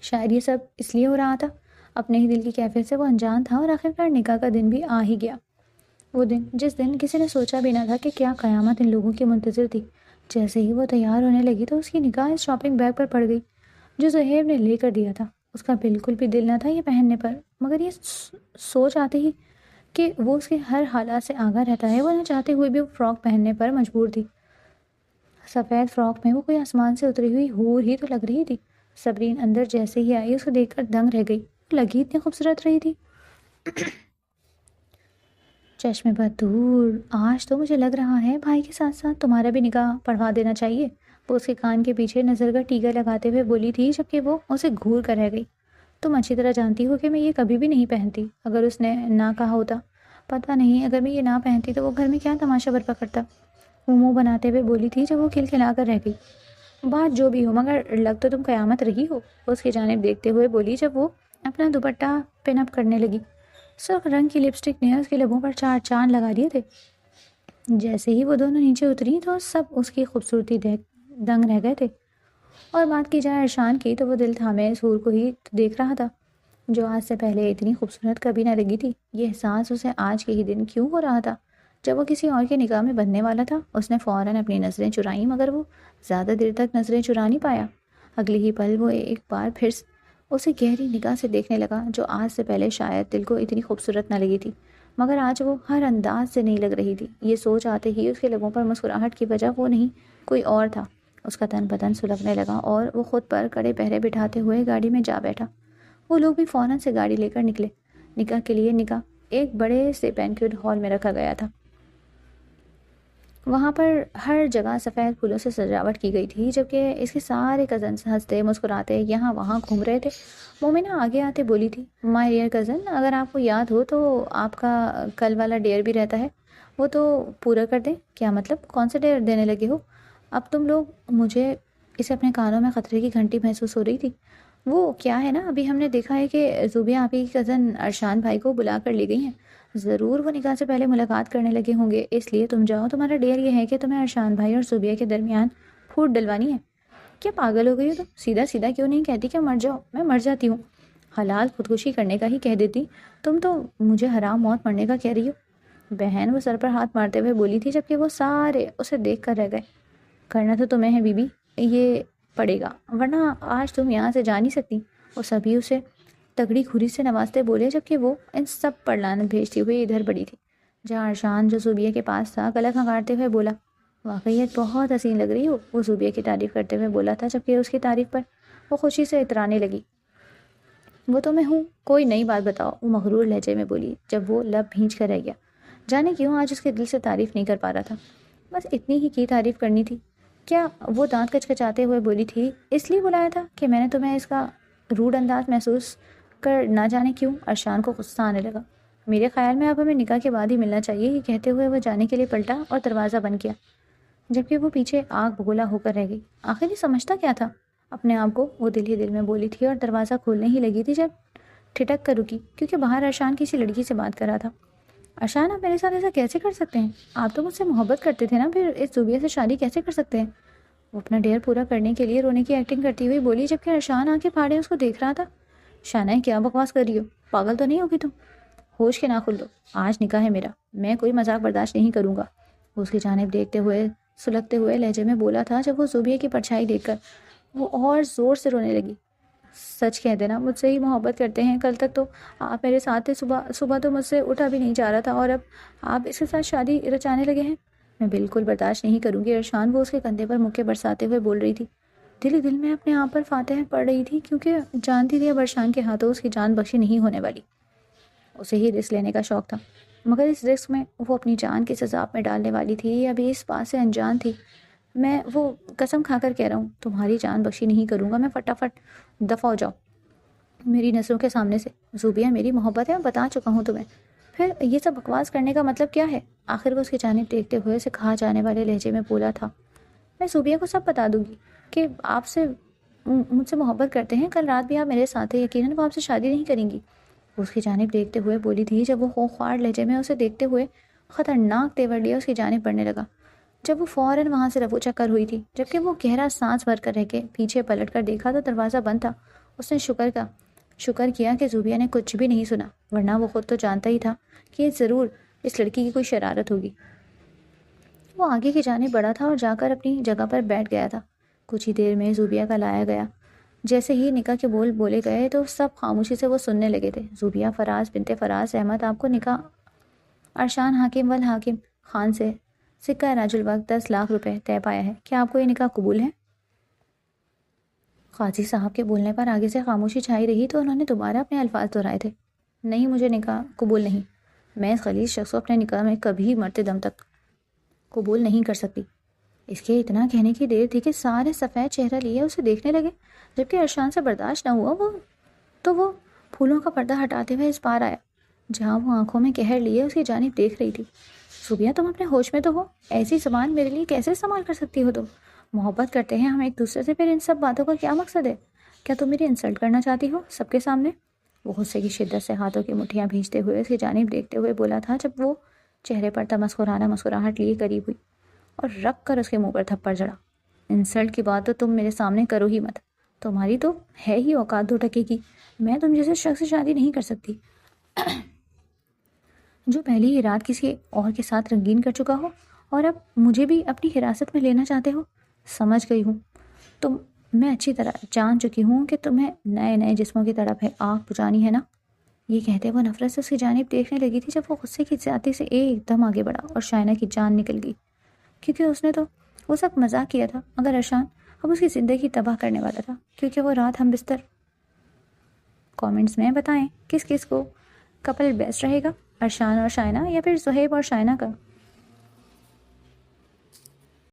شاید یہ سب اس لیے ہو رہا تھا، اپنے ہی دل کی کیفیت سے وہ انجان تھا، اور آخرکار نکاح کا دن بھی آ ہی گیا۔ وہ دن جس دن کسی نے سوچا بھی نہ تھا کہ کیا قیامت ان لوگوں کی منتظر تھی۔ جیسے ہی وہ تیار ہونے لگی تو اس کی نگاہ اس شاپنگ بیگ پر پڑ گئی جو زہیب نے لے کر دیا تھا۔ اس کا بالکل بھی دل نہ تھا یہ پہننے پر، مگر یہ سوچ آتے ہی کہ وہ اس کے ہر حالات سے آگاہ رہتا ہے، وہ نہ چاہتے ہوئے بھی وہ فراک پہننے پر مجبور تھی۔ سفید فراک میں وہ کوئی آسمان سے اتری ہوئی حور ہی تو لگ رہی تھی۔ صبرین اندر جیسے ہی آئی اس کو دیکھ کر دنگ رہ گئی، لگی اتنی خوبصورت رہی تھی۔ چشم بد دور، آج تو مجھے لگ رہا ہے بھائی کے ساتھ ساتھ تمہارا بھی نکاح پڑھوا دینا چاہیے، وہ اس کے کان کے پیچھے نظر کا ٹیکا لگاتے ہوئے بولی تھی، جبکہ وہ اسے گھور کر رہ گئی۔ تم اچھی طرح جانتی ہو کہ میں یہ کبھی بھی نہیں پہنتی، اگر اس نے نہ کہا ہوتا، پتہ نہیں اگر میں یہ نہ پہنتی تو وہ گھر میں کیا تماشا برپا کرتا، وہ منہ بناتے ہوئے بولی تھی جب وہ کھلکھلا کر رہ گئی۔ بات جو بھی ہو مگر لگ تو تم قیامت رہی ہو، وہ اس کی جانب دیکھتے ہوئے بولی جب وہ اپنا دوپٹہ پن اپ کرنے لگی۔ سرخ رنگ کی لپسٹک نے اس کے لبوں پر چار چاند لگا دیے تھے۔ جیسے ہی وہ دونوں نیچے اتری تو سب اس کی خوبصورتی دیکھ دنگ رہ گئے تھے، اور بات کی جائے ارشان کی تو وہ دل تھامے اس حور کو ہی دیکھ رہا تھا جو آج سے پہلے اتنی خوبصورت کبھی نہ لگی تھی۔ یہ احساس اسے آج کے ہی دن کیوں ہو رہا تھا جب وہ کسی اور کے نگاہ میں بننے والا تھا؟ اس نے فوراً اپنی نظریں چرائیں، مگر وہ زیادہ دیر تک نظریں چرا نہیں پایا۔ اگلے ہی پل وہ ایک بار پھر اسے گہری نگاہ سے دیکھنے لگا جو آج سے پہلے شاید دل کو اتنی خوبصورت نہ لگی تھی، مگر آج وہ ہر انداز سے نہیں لگ رہی تھی۔ یہ سوچ آتے ہی اس کے لبوں پر مسکراہٹ کی وجہ وہ نہیں کوئی اور تھا۔ اس کا تن بدن سلگنے لگا اور وہ خود پر کڑے پہرے بٹھاتے ہوئے گاڑی میں جا بیٹھا۔ وہ لوگ بھی فوراً سے گاڑی لے کر نکلے۔ نکاح کے لیے نکاح ایک بڑے سے بینکویٹ ہال میں رکھا گیا تھا۔ وہاں پر ہر جگہ سفید پھولوں سے سجاوٹ کی گئی تھی، جبکہ اس کے سارے کزنز ہنستے مسکراتے یہاں وہاں گھوم رہے تھے۔ مومنہ آگے آتے بولی تھی، مائی ڈیئر کزن، اگر آپ کو یاد ہو تو آپ کا کل والا ڈیئر بھی رہتا ہے، وہ تو پورا کر دیں۔ کیا مطلب؟ کون سے ڈیئر دینے لگے ہو اب تم لوگ؟ مجھے اسے اپنے کانوں میں خطرے کی گھنٹی محسوس ہو رہی تھی۔ وہ کیا ہے نا، ابھی ہم نے دیکھا ہے کہ زوبیہ آپ کی کزن ارشان بھائی کو بلا کر لے گئی ہیں، ضرور وہ نکاح سے پہلے ملاقات کرنے لگے ہوں گے، اس لیے تم جاؤ۔ تمہارا ڈیئر یہ ہے کہ تمہیں ارشان بھائی اور زوبیہ کے درمیان پھوٹ ڈلوانی ہے۔ کیا پاگل ہو گئی ہو تم؟ سیدھا سیدھا کیوں نہیں کہتی کہ مر جاؤ؟ میں مر جاتی ہوں، حلال خودکشی کرنے کا ہی کہہ دیتی، تم تو مجھے حرام موت مرنے کا کہہ رہی ہو۔ بہن وہ سر پر ہاتھ مارتے ہوئے بولی تھی، جبکہ وہ سارے اسے دیکھ کر رہ گئے۔ کرنا تو تمہیں ہے بی بی، یہ پڑے گا، ورنہ آج تم یہاں سے جا نہیں سکتی۔ وہ سبھی اسے تگڑی کھری سے نوازتے بولے، جبکہ وہ ان سب پر لعنت بھیجتی ہوئی ادھر بڑی تھی جہاں ارشان جو زوبیہ کے پاس تھا گلا کھنگارتے ہوئے بولا، واقعیت بہت حسین لگ رہی ہو۔ وہ زوبیہ کی تعریف کرتے ہوئے بولا تھا، جبکہ اس کی تعریف پر وہ خوشی سے اترانے لگی۔ وہ تو میں ہوں، کوئی نئی بات بتاؤ، وہ مغرور لہجے میں بولی جب وہ لب بھینچ کر رہ گیا۔ جانے کیوں آج اس کے دل سے تعریف نہیں کر پا رہا تھا۔ بس اتنی ہی کی تعریف کرنی تھی. کیا وہ دانت کچکچاتے ہوئے بولی تھی, اس لیے بلایا تھا کہ میں نے تمہیں اس کا روڈ انداز محسوس کر نہ جانے کیوں. ارشان کو غصہ آنے لگا. میرے خیال میں اب ہمیں نکاح کے بعد ہی ملنا چاہیے, یہ کہتے ہوئے وہ جانے کے لیے پلٹا اور دروازہ بند کیا, جبکہ وہ پیچھے آگ بگولا ہو کر رہ گئی. آخر یہ سمجھتا کیا تھا اپنے آپ کو, وہ دل ہی دل میں بولی تھی, اور دروازہ کھولنے ہی لگی تھی جب ٹھٹک کر رکی, کیونکہ باہر ارشان کسی لڑکی سے بات کر رہا تھا. ارشان, آپ میرے ساتھ ایسا کیسے کر سکتے ہیں؟ آپ تو مجھ سے محبت کرتے تھے نا, پھر اس زوبیہ سے شادی کیسے کر سکتے ہیں؟ وہ اپنا ڈیر پورا کرنے کے لیے رونے کی ایکٹنگ کرتی ہوئی بولی, جبکہ ارشان آنکھیں پھاڑے اس کو دیکھ رہا تھا. شانہ, کیا بکواس کر رہی ہو؟ پاگل تو نہیں ہوگی تم؟ ہوش کے ناخن دو, آج نکاح ہے میرا, میں کوئی مذاق برداشت نہیں کروں گا. وہ اس کی جانب دیکھتے ہوئے سلگتے ہوئے لہجے میں بولا تھا, جب وہ زوبیہ کی پرچھائی دیکھ کر وہ اور زور سے رونے لگی. سچ کہہ دینا, مجھ سے ہی محبت کرتے ہیں. کل تک تو آپ میرے ساتھ تھے, صبح تو مجھ سے اٹھا بھی نہیں جا رہا تھا, اور اب آپ اس کے ساتھ شادی رچانے لگے ہیں. میں بالکل برداشت نہیں کروں گی. ارشان, وہ اس کے کندھے پر مکے برساتے ہوئے بول رہی تھی. دل ہی دل میں اپنے آپ پر فاتحہ پڑھ رہی تھی, کیونکہ جانتی تھی اب ارشان کے ہاتھوں اس کی جان بخشی نہیں ہونے والی. اسے ہی رسک لینے کا شوق تھا, مگر اس رسک میں وہ اپنی جان کس عذاب میں ڈالنے والی تھی ابھی اس بات سے انجان تھی. میں وہ قسم کھا کر کہہ رہا ہوں, تمہاری جان بخشی نہیں کروں گا میں. فٹافٹ دفع ہو جاؤ میری نظروں کے سامنے سے. زوبیہ, میری محبت ہے, بتا چکا ہوں تمہیں. پھر یہ سب بکواس کرنے کا مطلب کیا ہے؟ آخر وہ اس کی جانب دیکھتے ہوئے اسے کھا جانے والے لہجے میں بولا تھا. میں زوبیہ کو سب بتا دوں گی کہ آپ سے مجھ سے محبت کرتے ہیں. کل رات بھی آپ میرے ساتھ ہیں, یقیناً وہ آپ سے شادی نہیں کریں گی. وہ اس کی جانب دیکھتے ہوئے بولی تھی, جب وہ خوار لہجے میں اسے دیکھتے ہوئے خطرناک تیور لیا اس کی جانب بڑھنے لگا, جب وہ فوراً وہاں سے رفو چکر ہوئی تھی. جبکہ وہ گہرا سانس بھر کر رہ کے پیچھے پلٹ کر دیکھا تو دروازہ بند تھا. اس نے شکر کیا کہ زوبیہ نے کچھ بھی نہیں سنا, ورنہ وہ خود تو جانتا ہی تھا کہ یہ ضرور اس لڑکی کی کوئی شرارت ہوگی. وہ آگے کی جانب بڑھا تھا اور جا کر اپنی جگہ پر بیٹھ گیا تھا. کچھ ہی دیر میں زوبیہ کا لایا گیا. جیسے ہی نکاح کے بول بولے گئے تو سب خاموشی سے وہ سننے لگے تھے. زوبیہ, فراز بنت فراز احمد, آپ کو نکاح ارشان حاکم والحاکم خان سے سکہ راج الوقت 10 لاکھ روپے طے پایا ہے. کیا آپ کو یہ نکاح قبول ہے؟ قاضی صاحب کے بولنے پر آگے سے خاموشی چھائی رہی تو انہوں نے دوبارہ اپنے الفاظ دہرائے تھے. نہیں, مجھے نکاح قبول نہیں. میں اس خلیج شخص کو اپنے نکاح میں کبھی مرتے دم تک قبول نہیں کر سکتی. اس کے اتنا کہنے کی دیر تھی کہ سارے سفید چہرہ لیے اسے دیکھنے لگے, جبکہ ارشان سے برداشت نہ ہوا. وہ پھولوں کا پردہ ہٹاتے ہوئے اس پار آیا جہاں وہ آنکھوں میں قہر لیے اس کی جانب دیکھ رہی تھی. زوبیہ, تم اپنے ہوش میں تو ہو؟ ایسی زبان میرے لیے کیسے استعمال کر سکتی ہو تم؟ محبت کرتے ہیں ہم ایک دوسرے سے, پھر ان سب باتوں کا کیا مقصد ہے؟ کیا تم میری انسلٹ کرنا چاہتی ہو سب کے سامنے؟ وہ غصے کی شدت سے ہاتھوں کی مٹھیاں بھیجتے ہوئے اس کی جانب دیکھتے ہوئے بولا تھا, جب وہ چہرے پر تمسخرانہ مسکراہٹ لیے قریب ہوئی اور رکھ کر اس کے منہ پر تھپڑ جڑا. انسلٹ کی بات تو تم میرے سامنے کرو ہی مت, تمہاری تو ہے ہی اوقات 2 ٹکے کی. میں تم جیسے شخص سے شادی نہیں کر سکتی جو پہلی ہی رات کسی اور کے ساتھ رنگین کر چکا ہو, اور اب مجھے بھی اپنی حراست میں لینا چاہتے ہو. سمجھ گئی ہوں میں اچھی طرح جان چکی ہوں کہ تمہیں نئے نئے جسموں کی تڑپ ہے, آگ بجھانی ہے نا. یہ کہتے وہ نفرت سے اس کی جانب دیکھنے لگی تھی, جب وہ غصے کی زیادتی سے ایک دم آگے بڑھا اور شائنہ کی جان نکل گئی, کیونکہ اس نے تو وہ سب مذاق کیا تھا, مگر ارشان اب اس کی زندگی تباہ کرنے والا تھا. کیونکہ وہ رات ہم بستر. کامنٹس میں بتائیں کس کو کپل بیسٹ رہے گا, ارشان اور شائنہ یا پھر زہیب اور شائنہ کا؟